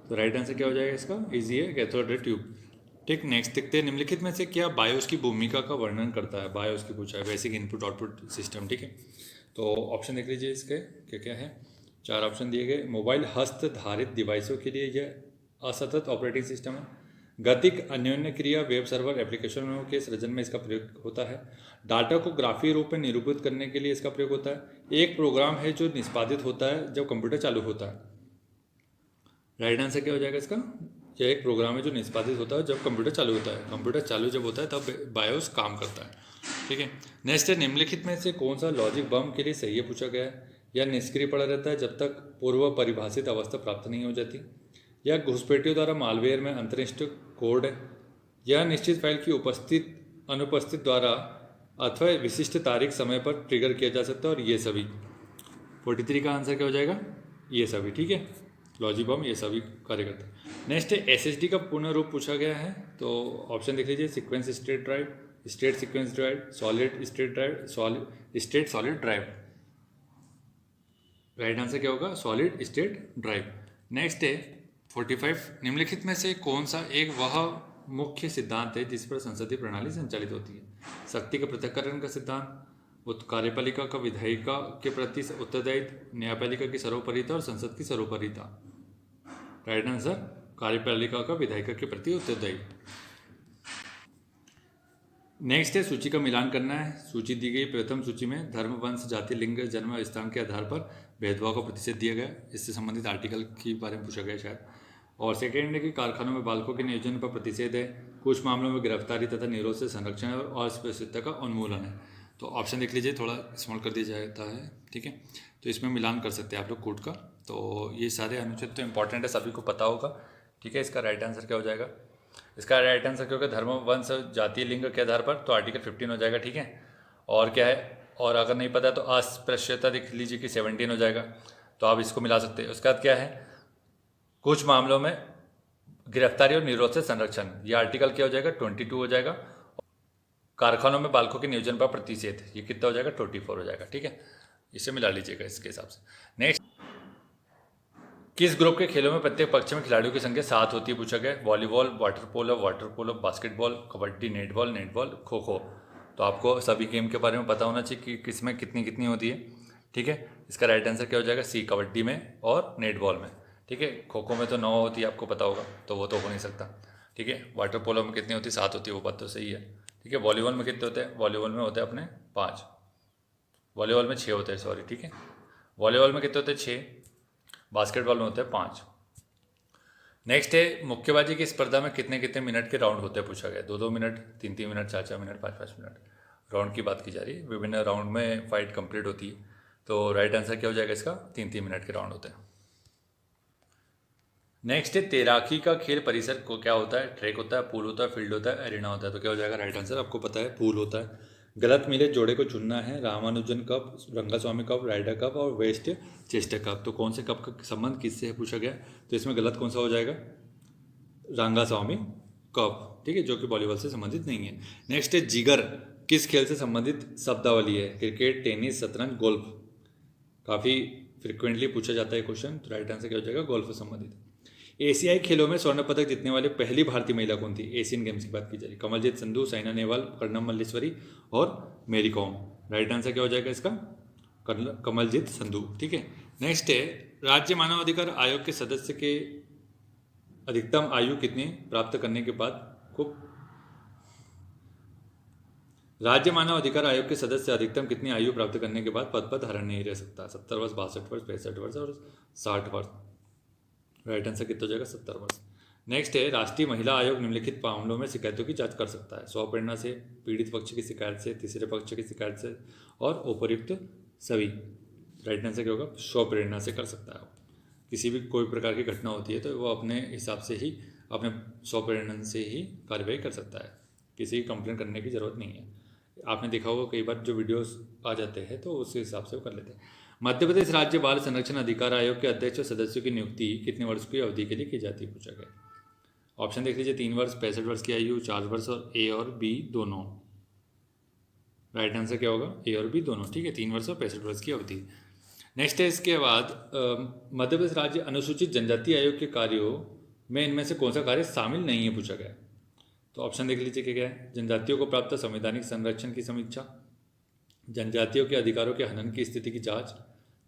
तो राइट आंसर क्या हो जाएगा इसका? इजी है, कैथोड रे ट्यूब। ठीक। नेक्स्ट देखते हैं, निम्नलिखित में से क्या बायोस की भूमिका का वर्णन करता है? बायोस की पूछा है, बेसिक इनपुट आउटपुट सिस्टम। ठीक है, तो ऑप्शन देख लीजिए इसके क्या क्या है। 4 ऑप्शन दिए गए। मोबाइल हस्तधारित डिवाइसों के लिए यह असतत ऑपरेटिंग सिस्टम है। गतिक अन्योन्य क्रिया वेब सर्वर एप्लीकेशनों के सृजन में इसका प्रयोग होता है। डाटा को ग्राफीय रूप में निरूपित करने के लिए इसका प्रयोग होता है। एक प्रोग्राम है जो निष्पादित होता है जब कंप्यूटर चालू होता है। राइट आंसर क्या हो जाएगा इसका? यह एक प्रोग्राम है जो निष्पादित होता है जब कंप्यूटर चालू होता है। कंप्यूटर चालू जब होता है तब बायोस काम करता है। ठीक है। नेक्स्ट है, निम्नलिखित में से कौन सा लॉजिक बम के लिए सही है पूछा गया है? यह निष्क्रिय पड़ा रहता है जब तक पूर्व परिभाषित अवस्था प्राप्त नहीं हो जाती। यह घुसपैठियों द्वारा मालवेयर में अंतरिष्ट कोड है। यह निश्चित फाइल की अनुपस्थित द्वारा अथवा विशिष्ट तारीख समय पर ट्रिगर किया जा सकता है। और ये सभी 43 का आंसर क्या हो जाएगा? ये सभी। ठीक है, लॉजिक बम ये सभी कार्य करते हैं। नेक्स्ट है, एसएसडी का पूर्ण रूप पूछा गया है। तो ऑप्शन देख लीजिए, sequence state drive, state sequence drive, solid state drive, state solid drive. Right answer क्या होगा? Solid state drive. नेक्स्ट है 45, निम्नलिखित में से कौन सा एक वह मुख्य सिद्धांत है जिस पर संसदीय प्रणाली संचालित होती है? शक्ति का पृथक्करण का सिद्धांत, कार्यपालिका का विधायिका के प्रति उत्तरदायित्व, न्यायपालिका की सर्वोपरिता और संसद की सर्वोपरिता। राइट आंसर कार्यपालिका का विधायिका के प्रति उत्तरदायित्व। नेक्स्ट है, सूची का मिलान करना है। सूची दी गई, प्रथम सूची में धर्म, वंश, जाति, लिंग, जन्म स्थान के आधार पर भेदभाव का प्रतिशत दिया गया। इससे संबंधित आर्टिकल के बारे में पूछा गया शायद। और सेकेंड है कि कारखानों में बालकों के नियोजन पर प्रतिषेध है। कुछ मामलों में गिरफ्तारी तथा निरोध से संरक्षण और अस्पृश्यता का उन्मूलन है। तो ऑप्शन देख लीजिए, थोड़ा स्मॉल कर दिया जाता है। ठीक है, तो इसमें मिलान कर सकते हैं आप लोग कोड का। तो ये सारे अनुच्छेद तो इंपॉर्टेंट है, सभी को पता होगा। ठीक है, इसका राइट आंसर क्या हो जाएगा? इसका राइट आंसर क्या होगा? धर्म, वंश, जाति, लिंग के आधार पर, तो आर्टिकल 15 हो जाएगा। ठीक है, और क्या है, और अगर नहीं पता तो अस्पृश्यता देख लीजिए कि 17 हो जाएगा। तो आप इसको मिला सकते हैं। उसके बाद क्या है? कुछ मामलों में गिरफ्तारी और निरोध से संरक्षण, ये आर्टिकल क्या हो जाएगा? 22 हो जाएगा। कारखानों में बालकों के नियोजन पर प्रतिषेध, ये कितना हो जाएगा? 24 हो जाएगा। ठीक है, इसे मिला लीजिएगा इसके हिसाब से। नेक्स्ट, किस ग्रुप के खेलों में प्रत्येक पक्ष में खिलाड़ियों की संख्या 7 होती है पूछा गया? Volleyball, water polo, basketball, kabaddi, netball, kho kho. तो आपको सभी गेम के बारे में पता होना चाहिए कि किसमें कितनी कितनी होती है। ठीक है, इसका राइट आंसर क्या हो जाएगा? सी, कबड्डी में और नेटबॉल में। ठीक है, खो खो में तो 9 होती है, आपको पता होगा, तो वो तो हो नहीं सकता। ठीक है, वाटर पोलो में कितनी होती है? 7 होती है, वो बात तो सही है। ठीक है, वॉलीबॉल में कितने होते हैं? वॉलीबॉल में होते हैं अपने 5, वॉलीबॉल में 6 होते हैं, सॉरी। ठीक है, वॉलीबॉल में कितने होते हैं? 6। बास्केटबॉल में होते हैं 5। नेक्स्ट है, मुक्केबाजी की स्पर्धा में कितने कितने मिनट के राउंड होते हैं पूछा गया? 2-2 minute, 3-3 minute, 4-4 minute, 5-5 minute. Round की बात की जा रही है, विभिन्न राउंड में फाइट कंप्लीट होती है। तो राइट आंसर क्या हो जाएगा इसका? 3-3 मिनट के राउंड होते हैं। नेक्स्ट है, तैराकी का खेल परिसर को क्या होता है? ट्रैक होता है, पूल होता है, फील्ड होता है, एरिना होता है। तो क्या हो जाएगा राइट आंसर? आपको पता है, पूल होता है। गलत मिले जोड़े को चुनना है। Ramanujan Cup, Rangaswamy Cup, Ryder Cup और वेस्ट चेस्टर कप। तो कौन से कप का संबंध किससे है पूछा गया? तो इसमें गलत कौन सा हो जाएगा? रंगास्वामी कप। ठीक है, जो कि वॉलीबॉल से संबंधित नहीं है। नेक्स्ट है, जिगर किस खेल से संबंधित शब्दावली है? क्रिकेट, टेनिस, शतरंज, गोल्फ। काफ़ी फ्रिक्वेंटली पूछा जाता है क्वेश्चन। तो राइट आंसर क्या हो जाएगा? गोल्फ से संबंधित। एशियाई खेलों में स्वर्ण पदक जीतने वाले पहली भारतीय महिला कौन थी? एशियन गेम्स की बात की जा रही है। कमलजीत संधू, साइना नेहवाल, कर्णम मल्लेश्वरी और मेरी कॉम। राइट आंसर क्या हो जाएगा इसका? कमलजीत संधू। ठीक है, नेक्स्ट है, राज्य मानव अधिकार आयोग के सदस्य के अधिकतम आयु कितनी प्राप्त करने के बाद को राज्य मानव अधिकार आयोग के सदस्य अधिकतम कितनी आयु प्राप्त करने के बाद पद पर धारण नहीं रह सकता? 70 वर्ष, 62 वर्ष, 65 वर्ष और 60 वर्ष। राइट आंसर कितना हो जाएगा? 70 वर्ष। नेक्स्ट है राष्ट्रीय महिला आयोग निम्नलिखित मामलों में शिकायतों की जांच कर सकता है। स्वप्रेरणा से, पीड़ित पक्ष की शिकायत से, तीसरे पक्ष की शिकायत से और उपयुक्त सभी। राइट आंसर क्या होगा? स्वप्रेरणा से कर सकता है। किसी भी कोई प्रकार की घटना होती है तो वो अपने हिसाब से ही, अपने स्वप्रेरणा से ही कार्रवाई कर सकता है। किसी की कंप्लेंट करने की ज़रूरत नहीं है। आपने देखा होगा कई बार जो वीडियोस आ जाते हैं तो उस हिसाब से वो कर लेते हैं। मध्य प्रदेश राज्य बाल संरक्षण अधिकार आयोग के अध्यक्ष और सदस्यों की नियुक्ति कितने वर्ष की अवधि के लिए की जाती है, पूछा गया। ऑप्शन देख लीजिए, 3 वर्ष, 65 वर्ष की आयु, 4 वर्ष और ए और बी दोनों। राइट आंसर क्या होगा? ए और बी दोनों। ठीक है, 3 वर्ष और 65 वर्ष की अवधि। नेक्स्ट है इसके बाद मध्य प्रदेश राज्य अनुसूचित जनजाति आयोग के कार्यों में इनमें से कौन सा कार्य शामिल नहीं है, पूछा गया। तो ऑप्शन देख लीजिए क्या क्या है। जनजातियों को प्राप्त संवैधानिक संरक्षण की समीक्षा, जनजातियों के अधिकारों के हनन की स्थिति की जांच,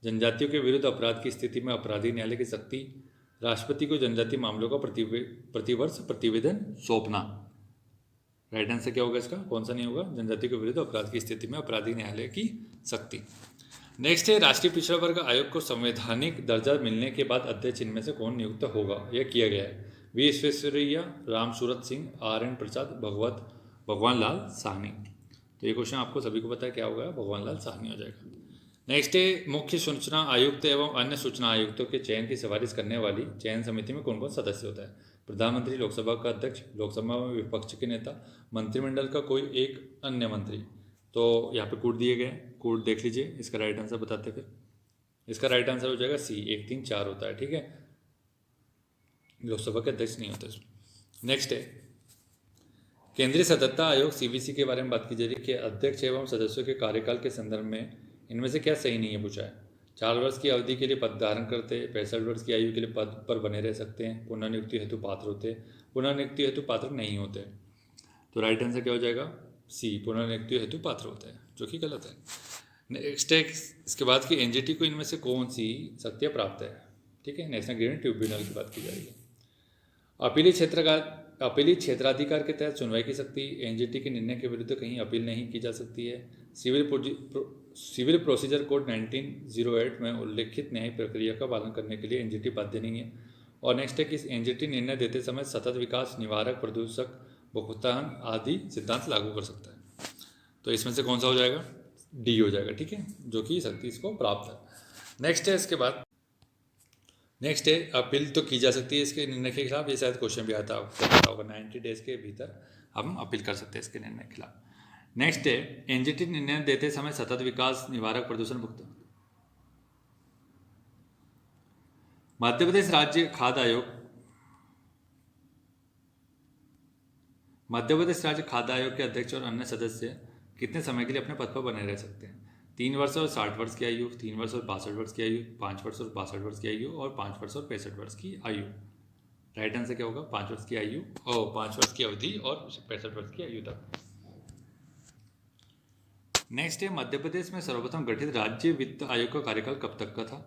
जनजातियों के विरुद्ध अपराध की स्थिति में अपराधी न्यायालय की सख्ती, राष्ट्रपति को जनजातीय मामलों का प्रतिवर्ष प्रतिवेदन सौंपना। राइट आंसर क्या होगा इसका? कौन सा नहीं होगा? जनजाति के विरुद्ध अपराध की स्थिति में अपराधी न्यायालय की सख्ती। नेक्स्ट है राष्ट्रीय पिछड़ा वर्ग आयोग को संवैधानिक दर्जा मिलने के बाद अध्यक्ष इनमें से कौन नियुक्त होगा? यह किया गया है। V Visvesvaraya, Ram Surat Singh, R N Prasad, Bhagwan Lal Sahni. तो ये क्वेश्चन आपको सभी को पता है क्या होगा? भगवान लाल साहनी हो जाएगा। नेक्स्ट है मुख्य सूचना आयुक्त एवं अन्य सूचना आयुक्तों के चयन की सिफारिश करने वाली चयन समिति में कौन कौन सदस्य होता है? प्रधानमंत्री, लोकसभा का अध्यक्ष, लोकसभा में विपक्ष के नेता, मंत्रिमंडल का कोई एक अन्य मंत्री। तो यहाँ पे कोड दिए गए हैं, कोड देख लीजिए। इसका राइट आंसर बताते फिर। इसका राइट आंसर हो जाएगा सी, 1, 3, 4 होता है। ठीक है, लोकसभा के अध्यक्ष नहीं होते। नेक्स्ट है केंद्रीय सतर्कता आयोग सीवीसी के बारे में बात की जा रही है कि अध्यक्ष एवं सदस्यों के कार्यकाल के संदर्भ में इनमें से क्या सही नहीं है, पूछा है। 4 वर्ष की अवधि के लिए पद धारण करते, 65 वर्ष की आयु के लिए पद पर बने रह सकते हैं, पुनर्नियुक्ति हेतु पात्र होते, पुनर्नियुक्ति हेतु पात्र नहीं होते। तो राइट आंसर क्या हो जाएगा? सी, पुनर्नियुक्ति हेतु पात्र होते हैं, जो कि गलत है। नेक्स्ट है इसके बाद कि एनजीटी को इनमें से कौन सी शक्तियाँ प्राप्त है? ठीक है, नेशनल ग्रीन ट्रिब्यूनल की बात की जा रही है। अपीली क्षेत्राधिकार के तहत सुनवाई की शक्ति, एनजीटी के निर्णय के विरुद्ध कहीं अपील नहीं की जा सकती है। सिविल प्रोसीजर कोड 1908 में उल्लेखित न्यायिक प्रक्रिया का पालन करने के लिए एनजीटी बाध्य नहीं है। और नेक्स्ट है कि एनजीटी निर्णय देते समय सतत विकास, निवारक, प्रदूषक, भुगतान आदि सिद्धांत लागू कर सकता है। तो इसमें से कौन सा हो जाएगा? डी हो जाएगा। ठीक है, जो कि शक्ति इसको प्राप्त है। नेक्स्ट है इसके बाद, नेक्स्ट है अपील तो की जा सकती है इसके निर्णय के खिलाफ। ये शायद क्वेश्चन भी आता होगा, 90 डेज के भीतर हम अपील कर सकते हैं इसके निर्णय के खिलाफ। नेक्स्ट है एनजीटी निर्णय देते समय सतत विकास, निवारक, प्रदूषण, भुगतान। मध्य प्रदेश राज्य खाद्य आयोग, मध्य प्रदेश राज्य खाद्य आयोग के अध्यक्ष और अन्य सदस्य कितने समय के लिए अपने पद पर बने रह सकते हैं? 3 वर्ष और 60 वर्ष की आयु, 3 वर्ष और 62 वर्ष की आयु, 5 वर्ष और 62 वर्ष की आयु और 5 वर्ष और 65 वर्ष की आयु। राइट आंसर क्या होगा? 5 वर्ष की आयु और 5 वर्ष की अवधि और 65 वर्ष की आयु तक। नेक्स्ट है मध्य प्रदेश में सर्वप्रथम गठित राज्य वित्त आयोग का कार्यकाल कब तक का था?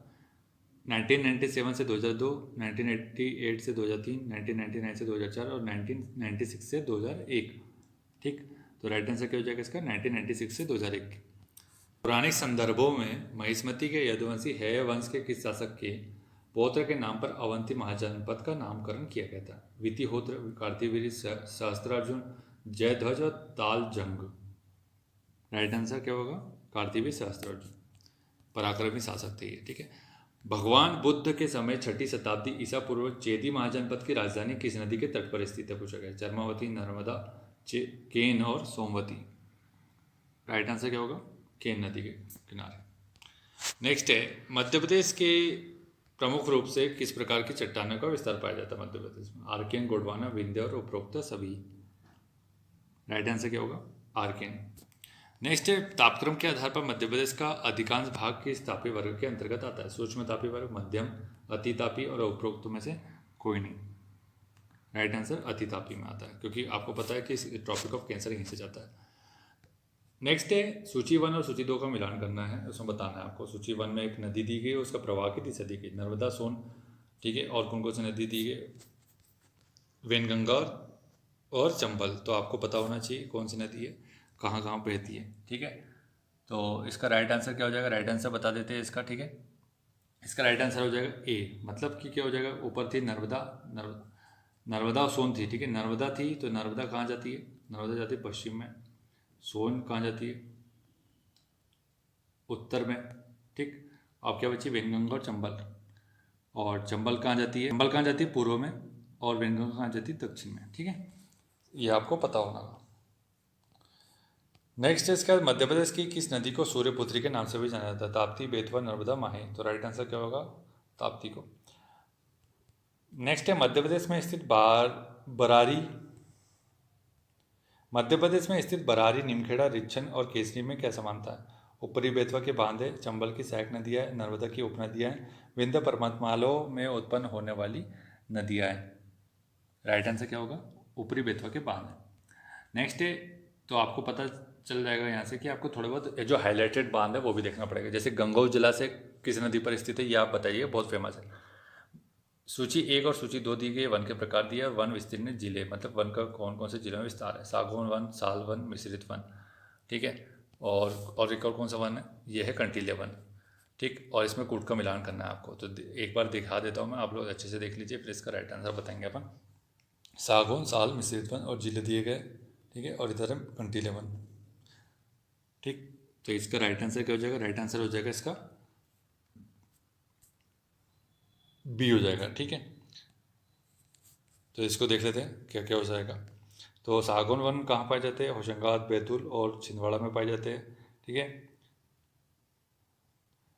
1997 से 2002, 1988 से 2003, 1999 से 2004 और 1996 से 2001। ठीक, तो राइट आंसर क्या हो जाएगा इसका? 1996 से 2001। पौराणिक संदर्भों में महिष्मति के यदुवंशी हेय वंश के किस शासक के पौत्र के नाम पर अवंती महाजनपद का नामकरण किया गया था? वितिहोत्र, कार्तिवीर्य, सहस्त्रार्जुन, जयध्वज और तालजंग। राइट आंसर क्या होगा? कार्तिवीर्य, सहस्त्रार्जुन। पराक्रमी शासक थे ये। ठीक है, भगवान बुद्ध के समय 6ठी शताब्दी ईसा पूर्व चेदी महाजनपद की राजधानी किस नदी के तट पर स्थित है, पूछा गया। चर्मावती, नर्मदा, केन और सोमवती। राइट आंसर क्या होगा? केन नदी के किनारे। नेक्स्ट है मध्य प्रदेश के प्रमुख रूप से किस प्रकार की चट्टानों का विस्तार पाया जाता है मध्य प्रदेश में? आर्केन, गोंडवाना, विंध्य और उपरोक्त सभी। राइट आंसर क्या होगा? आर्केन। नेक्स्ट है तापक्रम के आधार पर मध्य प्रदेश का अधिकांश भाग किस तापीय वर्ग के अंतर्गत आता है? सूक्ष्म तापीय वर्ग, मध्यम, अतितापी और उपरोक्त में से कोई नहीं। राइट आंसर अतितापी में आता है, क्योंकि आपको पता है कि ट्रॉपिक ऑफ कैंसर यहीं से जाता है। नेक्स्ट है सूची 1 और सूची 2 का मिलान करना है, उसमें बताना है आपको। सूची 1 में एक नदी दी गई, उसका प्रवाह की दिशा दी गई, नर्मदा, सोन। ठीक है, और कौन कौन सी नदी दी गई? वेनगंगा और चंबल। तो आपको पता होना चाहिए कौन सी नदी है, कहाँ कहाँ बहती है। ठीक है, तो इसका राइट आंसर क्या हो जाएगा? राइट आंसर बता देते हैं इसका। ठीक है, इसका राइट आंसर हो जाएगा ए, मतलब कि क्या हो जाएगा? ऊपर थी नर्मदा, नर्मदा और सोन थी, ठीक है। नर्मदा थी तो नर्मदा कहाँ जाती है? नर्मदा जाती है पश्चिम में। सोन कहाँ जाती है? उत्तर में, ठीक। अब क्या बची? वेनगंगा और चंबल। और चंबल कहाँ जाती है? चंबल कहाँ जाती है? पूर्व में। और वेनगंगा कहाँ जाती है? दक्षिण में, ठीक है। ये आपको पता होगा। नेक्स्ट है इसका, मध्य प्रदेश की किस नदी को सूर्यपुत्री के नाम से भी जाना जाता है? ताप्ती, बेतवा, नर्मदा, माही। तो राइट आंसर क्या होगा? ताप्ती को। नेक्स्ट है मध्य प्रदेश में स्थित बरारी मध्य प्रदेश में स्थित बरारी, निमखेड़ा, रिच्छन और केसरी में क्या समानता है? ऊपरी बेतवा के बांध, चंबल की सहायक नदियाँ, नर्मदा की उपनदियाँ, विंध्य पर्वतमालाओं में उत्पन्न होने वाली नदियाँ हैं। राइट आंसर क्या होगा? ऊपरी बेतवा के बांध। नेक्स्ट है, तो आपको पता चल जाएगा यहाँ से कि आपको थोड़े बहुत जो हाईलाइटेड बांध है वो भी देखना पड़ेगा। जैसे गंगोह जिला से किस नदी पर स्थित है, ये आप बताइए, बहुत फेमस है। सूची 1 और सूची 2 दी गई है, वन के प्रकार दिया है, वन विस्तीर्ण जिले, मतलब वन का कौन कौन से जिलों में विस्तार है। सागौन वन, साल वन, मिश्रित वन, ठीक है। और एक और कौन सा वन है? ये है कंटीले वन, ठीक। और इसमें कूट का मिलान करना है आपको, तो एक बार दिखा देता हूँ मैं, आप लोग अच्छे से देख लीजिए, फिर इसका राइट आंसर बताएंगे अपन। सागौन, साल, मिश्रित वन और जिले दिए गए, ठीक है। और इधर है कंटीले वन, ठीक। तो इसका राइट आंसर क्या हो जाएगा? राइट आंसर हो जाएगा इसका बी हो जाएगा, ठीक है। तो इसको देख लेते हैं क्या क्या हो जाएगा। तो सागौन वन कहाँ पाए जाते हैं? होशंगाबाद, बैतूल और छिंदवाड़ा में पाए जाते हैं, ठीक है।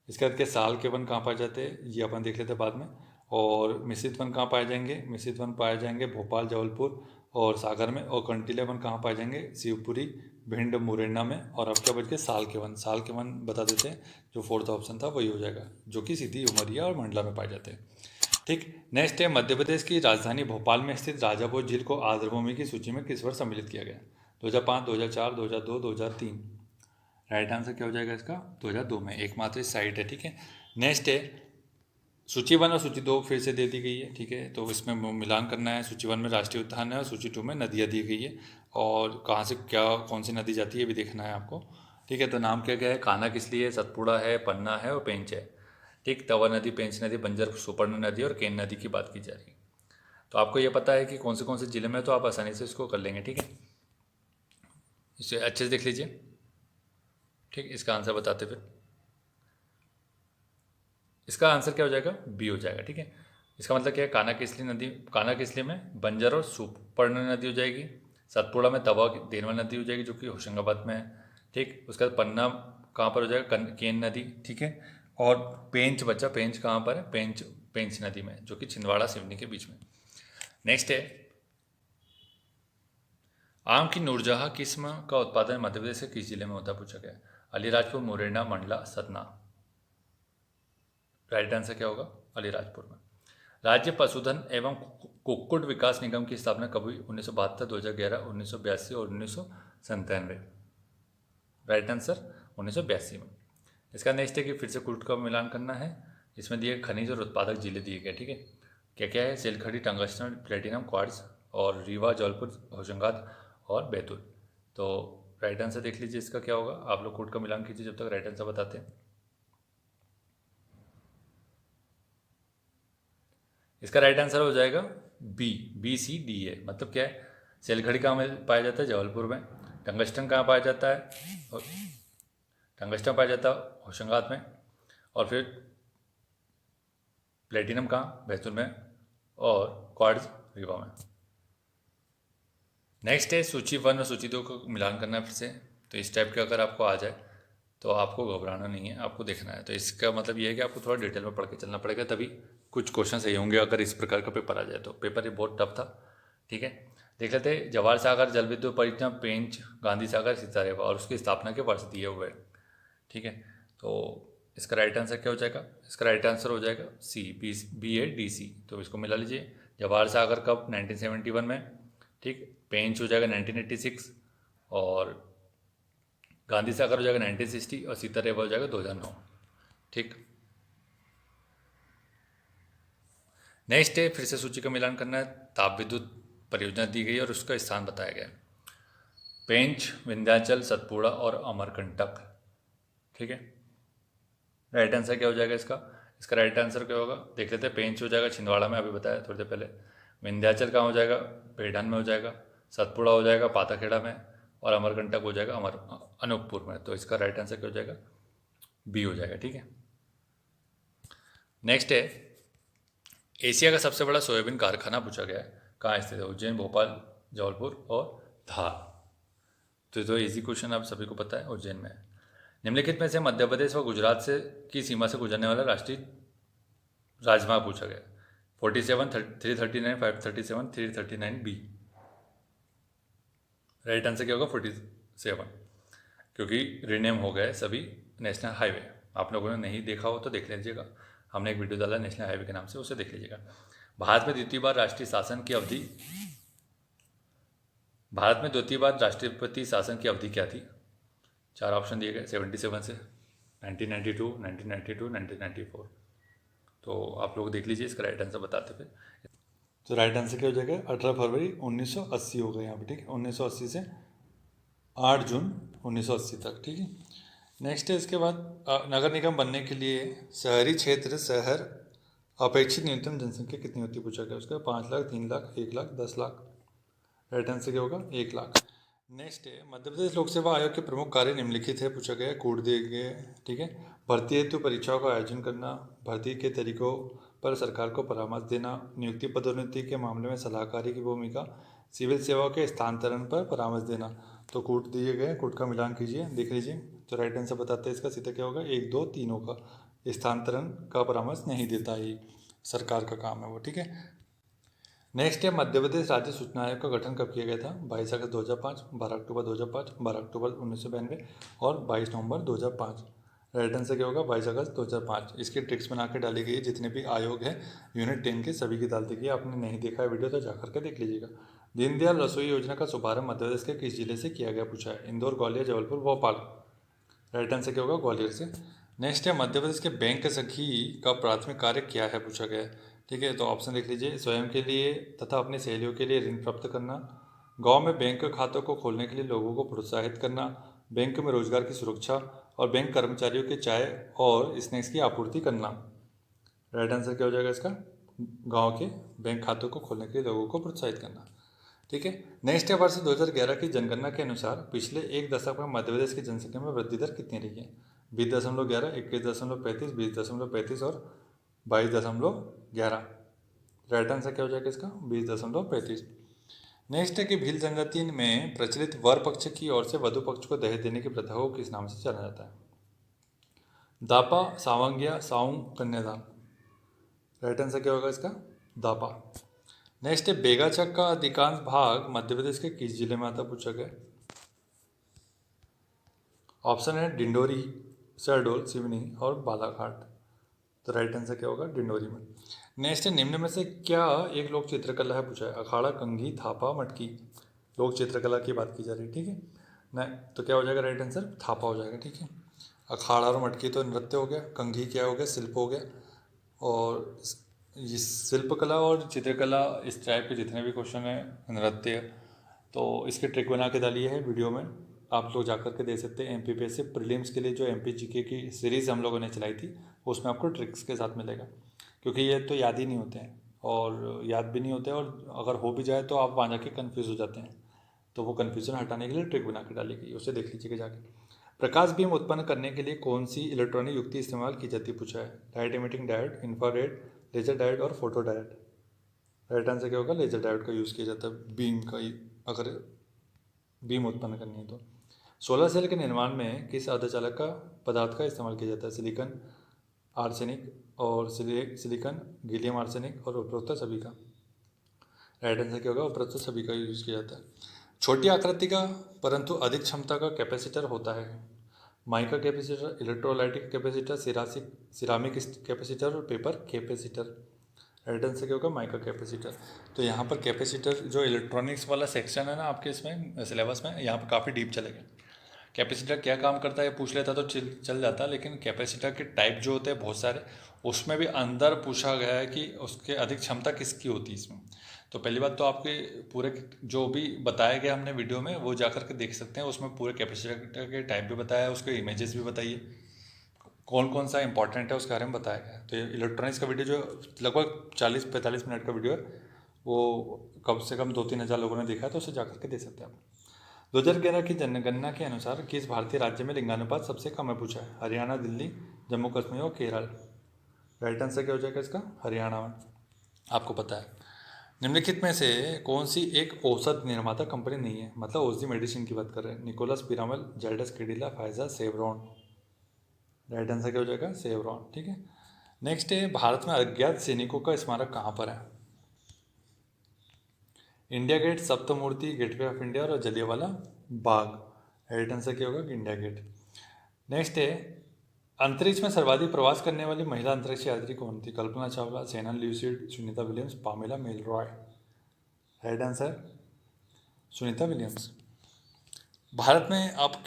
इसके बाद के साल के वन कहाँ पाए जाते हैं, ये अपन देख लेते हैं बाद में। और मिश्रित वन कहाँ पाए जाएंगे? मिश्रित वन पाए जाएंगे भोपाल, जबलपुर और सागर में। और कंटीले वन कहाँ पाए जाएंगे? शिवपुरी, भिंड, मुरैना में। और अब क्या बच गए? साल के वन। साल के वन बता देते हैं, जो फोर्थ ऑप्शन था वही हो जाएगा, जो कि सीधी, उमरिया और मंडला में पाए जाते हैं, ठीक। नेक्स्ट है, मध्य प्रदेश की राजधानी भोपाल में स्थित राजापुर झील को आर्द्रभूमि की सूची में किस वर्ष सम्मिलित किया गया? 2005, 2004, 2002, 2003। राइट आंसर क्या हो जाएगा इसका? 2002 में। एकमात्र साइट है, ठीक है। नेक्स्ट है, सूची 1 और सूची 2 फिर से दे दी गई है, ठीक है। तो इसमें मिलान करना है। सूची 1 में राष्ट्रीय उद्यान है और सूची 2 में नदियाँ दी गई है, और कहाँ से क्या कौन सी नदी जाती है भी देखना है आपको, ठीक है। तो नाम क्या क्या है? कान्हा किसली है, सतपुड़ा है, पन्ना है और पेंच है, ठीक। तवा नदी, पेंच नदी, बंजर सुपर्ण नदी और केन नदी की बात की जा रही है। तो आपको ये पता है कि कौन से जिले में, तो आप आसानी से इसको कर लेंगे, ठीक है। इसे अच्छे से देख लीजिए, ठीक। इसका आंसर बताते फिर। इसका आंसर क्या हो जाएगा? बी हो जाएगा, ठीक है। इसका मतलब क्या है? कान्हा किसली नदी, कान्हा किसली में बंजर और सुपर्ण नदी हो जाएगी। सतपुड़ा में तवा देनवा नदी हो जाएगी, जो कि होशंगाबाद में है, ठीक। उसके बाद पन्ना कहाँ पर हो जाएगा? केन नदी, ठीक है। और पेंच बचा, पेंच कहाँ पर है? पेंच पेंच नदी में, जो कि छिंदवाड़ा सिवनी के बीच में। नेक्स्ट है, आम की नूरजहाँ किस्म का उत्पादन मध्य प्रदेश के किस जिले में होता है, पूछा गया है। अलीराजपुर, मुरैना, मंडला, सतना। राइट आंसर क्या होगा? अलीराजपुर में। राज्य पशुधन एवं कुक्कुट विकास निगम की स्थापना कब हुई? 1972, 2011, 1982 और 1997। राइट आंसर 1982 में। इसका नेक्स्ट है कि फिर से कुक्कुट का मिलान करना है। इसमें दिए खनिज और उत्पादक जिले दिए गए, ठीक है। क्या क्या है? सिलखड़ी, टंगस्टन, प्लेटिनम, क्वार्ट्ज और रीवा, जौलपुर, होशंगाबाद और बैतूल। तो राइट आंसर देख लीजिए इसका क्या होगा। आप लोग कुक्कुट का मिलान कीजिए जब तक राइट आंसर बताते हैं। इसका राइट आंसर हो जाएगा BCDA। मतलब क्या है? सिलखड़ी कहाँ पाया जाता है? जबलपुर में। टंगस्टन कहाँ पाया जाता है? टंगस्टन पाया जाता है होशंगाबाद में। और फिर प्लेटिनम कहाँ? बैतूल में। और क्वार्ट्ज रीवा में। नेक्स्ट है, सूची 1 और सूची 2 को मिलान करना है फिर से। तो इस टाइप का अगर आपको आ जाए तो आपको घबराना नहीं है, आपको देखना है। तो इसका मतलब ये है कि आपको थोड़ा डिटेल में पढ़ के चलना पड़ेगा, तभी कुछ क्वेश्चन सही होंगे अगर इस प्रकार का पेपर आ जाए तो। पेपर ये बहुत टफ था, ठीक है। देख लेते हैं, जवाहर सागर जल विद्युत परियोजना, पेंच, गांधी सागर, सितारेवा और उसकी स्थापना के वर्ष दिए हुए हैं, ठीक है। तो इसका राइट आंसर क्या हो जाएगा? इसका राइट आंसर हो जाएगा सी, BADC। तो इसको मिला लीजिए। जवाहर सागर कब? 1971 में, ठीक। पेंच हो जाएगा 1986 और गांधी सागर हो जाएगा 1960 और सीतारेवा हो जाएगा 2009, ठीक। नेक्स्ट है, फिर से सूची का मिलान करना है। ताप विद्युत परियोजना दी गई और उसका स्थान बताया गया है। पेंच, विंध्याचल, सतपुड़ा और अमरकंटक, ठीक है। राइट आंसर क्या हो जाएगा इसका? इसका राइट आंसर क्या होगा देख लेते हैं। पेंच हो जाएगा छिंदवाड़ा में, अभी बताया थोड़ी देर पहले। विंध्याचल कहाँ हो जाएगा, पेढ़न में हो जाएगा, सतपुड़ा हो जाएगा पाताखेड़ा में, और अमरकंटक हो जाएगा अनूपपुर में। तो इसका राइट आंसर क्या हो जाएगा, बी हो जाएगा। ठीक है, नेक्स्ट है एशिया का सबसे बड़ा सोयाबीन कारखाना पूछा गया है, कहाँ स्थित है, उज्जैन, भोपाल, जबलपुर और धार। तो इजी क्वेश्चन आप सभी को पता है, उज्जैन में है। निम्नलिखित में से मध्य प्रदेश व गुजरात से की सीमा से गुजरने वाला राष्ट्रीय राजमार्ग पूछा गया, 47, 339, 537, 339 बी। राइट आंसर क्या होगा, 47, क्योंकि रिनेम हो गए सभी नेशनल हाईवे। आप लोगों ने नहीं देखा हो तो देख लीजिएगा, हमने एक वीडियो डाला नेशनल हाईवे के नाम से, उसे देख लीजिएगा। भारत में द्वितीय बार राष्ट्रपति शासन की अवधि क्या थी। 4 ऑप्शन दिए गए, 77 से 1992, 1992, 1994। तो आप लोग देख लीजिए, इसका राइट आंसर बताते फिर। तो राइट आंसर क्या हो जाएगा, 18 फरवरी 1980 होगा यहाँ पे। ठीक है, 1980 से 8 जून 1980 तक। ठीक है, नेक्स्ट है इसके बाद नगर निगम बनने के लिए शहरी क्षेत्र शहर अपेक्षित न्यूनतम जनसंख्या कितनी होती है पूछा गया। उसका 5 लाख, 3 लाख, 1 लाख, 10 लाख। राइट आंसर क्या होगा, 1 लाख। नेक्स्ट है मध्य प्रदेश लोक सेवा आयोग के प्रमुख कार्य निम्नलिखित है पूछा गया, कोड दिए गए। ठीक है, भर्ती हेतु परीक्षाओं का आयोजन करना, भर्ती के तरीकों पर सरकार को परामर्श देना, नियुक्ति पदोन्नति के मामले में सलाहकारी की भूमिका, सिविल सेवाओं के स्थानांतरण पर परामर्श देना। तो कोड दिए गए, कोड का मिलान कीजिए, देख लीजिए। तो राइट आंसर बताते हैं इसका सीधा क्या होगा, 1, 2, तीनों का। स्थानांतरण का परामर्श नहीं देता ही, सरकार का काम है वो। ठीक है, नेक्स्ट है मध्य प्रदेश राज्य सूचना आयोग का गठन कब किया गया था। 22 अगस्त 2005, 12 अक्टूबर 2005, 12 अक्टूबर 1992 और 22 नवंबर 2005। राइट आंसर क्या होगा, 22 अगस्त 2005। इसकी ट्रिक्स बना के डाली गई है, जितने भी आयोग है यूनिट 10 के सभी की डाल दी गई। आपने नहीं देखा है वीडियो तो जा करके देख लीजिएगा। दीनदयाल रसोई योजना का शुभारंभ मध्य प्रदेश के किस जिले से किया गया पूछा है। इंदौर, ग्वालियर, जबलपुर, भोपाल। राइट आंसर क्या होगा, ग्वालियर से। नेक्स्ट है मध्य प्रदेश के बैंक सखी का प्राथमिक कार्य क्या है पूछा गया है। ठीक है, तो ऑप्शन देख लीजिए, स्वयं के लिए तथा अपनी सहेलियों के लिए ऋण प्राप्त करना, गांव में बैंक खातों को खोलने के लिए लोगों को प्रोत्साहित करना, बैंक में रोजगार की सुरक्षा और बैंक कर्मचारियों के चाय और स्नैक्स की आपूर्ति करना। राइट आंसर क्या हो जाएगा इसका, गांव के बैंक खातों को खोलने के लिए लोगों को प्रोत्साहित करना। ठीक है, नेक्स्ट है वर्ष 2011 की जनगणना के अनुसार पिछले एक दशक में मध्य प्रदेश की जनसंख्या में वृद्धि दर कितनी रही है। 20.11, 21.35, 20.35 और 22.11। राइट आंसर क्या हो जाएगा इसका, 20.35। नेक्स्ट है कि भील जनजाति में प्रचलित वर पक्ष की ओर से वधु पक्ष को दहेज देने की प्रथा को किस नाम से जाना जाता है। दापा, सावंगिया, साउंग, कन्यादान। राइट आंसर क्या होगा इसका, दापा। नेक्स्ट है बेगाचक का अधिकांश भाग मध्य प्रदेश के किस जिले में आता पूछा गया। ऑप्शन है डिंडोरी, शहडोल, सिवनी और बालाघाट। तो राइट आंसर क्या होगा, डिंडोरी में। नेक्स्ट है निम्न में से क्या एक लोक चित्रकला है पूछा है। अखाड़ा, कंघी, थापा, मटकी। लोक चित्रकला की बात की जा रही है। ठीक है, नहीं तो क्या हो जाएगा राइट आंसर, थापा हो जाएगा। ठीक है, अखाड़ा और मटकी तो नृत्य हो गया, कंघी क्या हो गया, शिल्प हो गया, और ये शिल्पकला और चित्रकला इस टाइप के जितने भी क्वेश्चन हैं नृत्य, तो इसके ट्रिक बना के डाली है वीडियो में, आप लोग जाकर के दे सकते हैं। MPPSC प्रीलिम्स के लिए जो MPGK की सीरीज़ हम लोगों ने चलाई थी उसमें आपको ट्रिक्स के साथ मिलेगा, क्योंकि ये तो याद ही नहीं होते हैं और याद भी नहीं होते हैं, और अगर हो भी जाए तो आप वहाँ जाके कन्फ्यूज़ हो जाते हैं। तो वो कन्फ्यूज़न हटाने के लिए ट्रिक बना के डाली गई, उसे देख लीजिएगा जाके। प्रकाश बीम उत्पन्न करने के लिए कौन सी इलेक्ट्रॉनिक युक्ति इस्तेमाल की जाती है पूछा है। Light emitting diode, infrared, laser diode और फोटो डायोड। राइट आंसर क्या होगा, लेजर डायोड का यूज़ किया जाता है बीम का, अगर बीम उत्पन्न करनी है तो। सोलर सेल के निर्माण में किस अर्धचालक का पदार्थ का इस्तेमाल किया जाता है। सिलिकॉन, आर्सेनिक और सिलिकॉन, गैलियम आर्सेनिक और उपरोक्त सभी का। राइट आंसर क्या होगा, उपरोक्त सभी का यूज़ किया जाता है। छोटी आकृति का परंतु अधिक क्षमता का कैपेसिटर होता है। Mica capacitor, electrolytic capacitor, ceramic capacitor और पेपर कैपेसिटर। राइट आंसर क्या होगा, माइका कैपेसिटर। तो यहाँ पर कैपेसिटर जो इलेक्ट्रॉनिक्स वाला सेक्शन है ना आपके इसमें सिलेबस में, यहाँ पर काफ़ी डीप चलेगा। कैपेसिटर क्या काम करता है पूछ लेता तो चल जाता, लेकिन कैपेसिटर के टाइप जो होते हैं बहुत सारे, उसमें भी अंदर पूछा गया है कि उसके अधिक क्षमता किसकी होती है इसमें। तो पहली बात तो आपके पूरे जो भी बताया गया हमने वीडियो में वो जा कर के देख सकते हैं, उसमें पूरे कैपेसिटर के टाइप भी बताया है, उसके इमेजेस भी बताइए, कौन कौन सा इंपॉर्टेंट है उसके बारे में बताया गया है। तो ये इलेक्ट्रॉनिक्स का वीडियो जो लगभग 40-45 मिनट का वीडियो है, वो कम से कम 2-3 हज़ार लोगों ने देखा है, तो उसे जा करके दे सकते हैं आप। 2011 की जनगणना के अनुसार किस भारतीय राज्य में लिंगानुपात सबसे कम है पूछा है? हरियाणा, दिल्ली, जम्मू कश्मीर और केरल। राइट आंसर क्या हो जाएगा इसका? हरियाणा में। आपको पता है निम्नलिखित में से कौन सी एक औषध निर्माता कंपनी नहीं है, मतलब औषधि मेडिसिन की बात कर रहे हैं? Nicholas, Piramal, Zydus Cadila, Pfizer, Chevron. Right answer क्या हो जाएगा? सेवरॉन। ठीक है। नेक्स्ट है, भारत में अज्ञात सैनिकों का स्मारक कहाँ पर है? India Gate, Saptamurti, gateway of India और जलियांवाला बाग। राइट आंसर क्या होगा? India gate. नेक्स्ट है, अंतरिक्ष में सर्वाधिक प्रवास करने वाली महिला अंतरिक्ष यात्री कौन थी? कल्पना चावला, सेना lucid, Sunita Williams, Pamela Milroy. Right answer Sunita Williams. Bharat में आप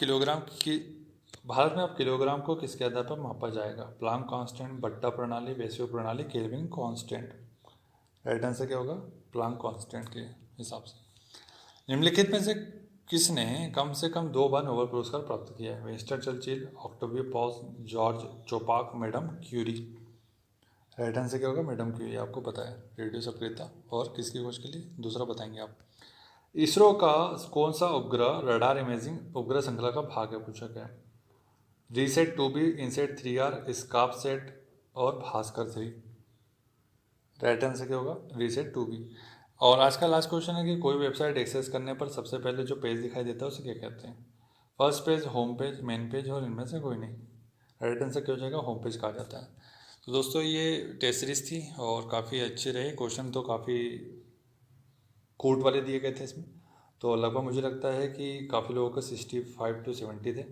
किलोग्राम को किसके आधार पर मापा जाएगा? प्लांक कांस्टेंट, बट्टा प्रणाली, वेसियो प्रणाली, केल्विन कांस्टेंट। राइट आंसर क्या होगा? प्लांक कांस्टेंट के हिसाब से। निम्नलिखित में से किसने कम से कम 2 बार नोबेल पुरस्कार प्राप्त किया है? Winston Churchill, Octavio Paz, George चोपाक, मैडम क्यूरी। राइट आंसर क्या होगा? Madam Curie. आपको पता है रेडियो सक्रियता और किसकी खोज के लिए? दूसरा बताएंगे आप। इसरो का कौन सा उपग्रह रडार इमेजिंग उपग्रह श्रृंखला का भाग है पूछा गया? Reset 2B, INSAT 3R, scarf set और भास्कर 3। राइट आंसर क्या होगा? Reset 2B। और आज का लास्ट क्वेश्चन है कि कोई वेबसाइट एक्सेस करने पर सबसे पहले जो पेज दिखाई देता है उसे क्या कहते हैं? First page, home page, main page और इनमें से कोई नहीं। राइट आंसर क्या हो जाएगा? होम पेज कहा जाता है। तो दोस्तों ये टेस्ट सीरीज थी और काफ़ी अच्छे रहे क्वेश्चन, तो काफ़ी कोट वाले दिए गए थे इसमें। तो लगभग मुझे लगता है कि काफ़ी लोगों का 65 to 70 थे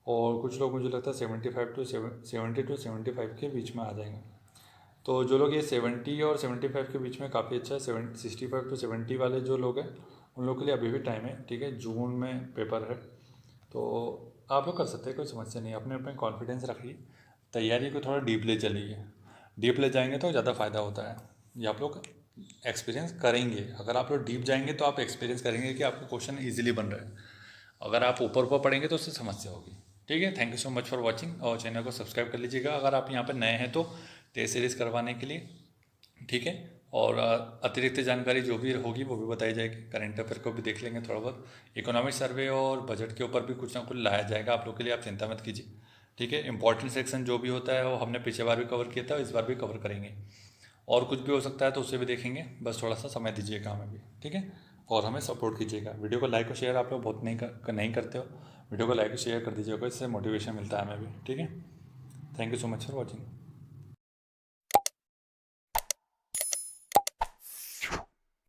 और कुछ लोग मुझे लगता है 70 to 75 के बीच में आ जाएंगे। तो जो लोग ये 70 और 75 के बीच में काफ़ी अच्छा है, 65 to 70 वाले जो लोग हैं उन लोग के लिए अभी भी टाइम है। ठीक है, जून में पेपर है, तो आप लोग कर सकते हैं, कोई समस्या नहीं है। अपने अपने कॉन्फिडेंस रखिए, तैयारी को थोड़ा डीप ले चलिए। डीप ले जाएंगे तो ज़्यादा फ़ायदा होता है, ये आप लोग एक्सपीरियंस करेंगे। अगर आप लोग डीप जाएंगे तो आप एक्सपीरियंस करेंगे कि आपको क्वेश्चन ईजिली बन रहा है। अगर आप ऊपर ऊपर पढ़ेंगे तो उससे समस्या होगी। ठीक है, thank you so much for watching और चैनल को सब्सक्राइब कर लीजिएगा अगर आप यहाँ पर नए हैं तो टेस्ट सीरीज़ करवाने के लिए। ठीक है, और अतिरिक्त जानकारी जो भी होगी वो भी बताई जाएगी। करंट अफेयर को भी देख लेंगे थोड़ा बहुत, इकोनॉमिक सर्वे और बजट के ऊपर भी कुछ ना कुछ लाया जाएगा आप लोग के लिए, आप चिंता मत कीजिए। ठीक है, इंपॉर्टेंट सेक्शन जो भी होता है वो हमने पिछले बार भी कवर किया था, इस बार भी कवर करेंगे। और कुछ भी हो सकता है तो उससे भी देखेंगे, बस थोड़ा सा समय दीजिएगा हमें भी। ठीक है, और हमें सपोर्ट कीजिएगा। वीडियो को लाइक और शेयर आप लोग बहुत नहीं करते हो, वीडियो को लाइक और शेयर कर दीजिएगा, इससे मोटिवेशन मिलता है हमें भी। ठीक है, thank you so much for watching.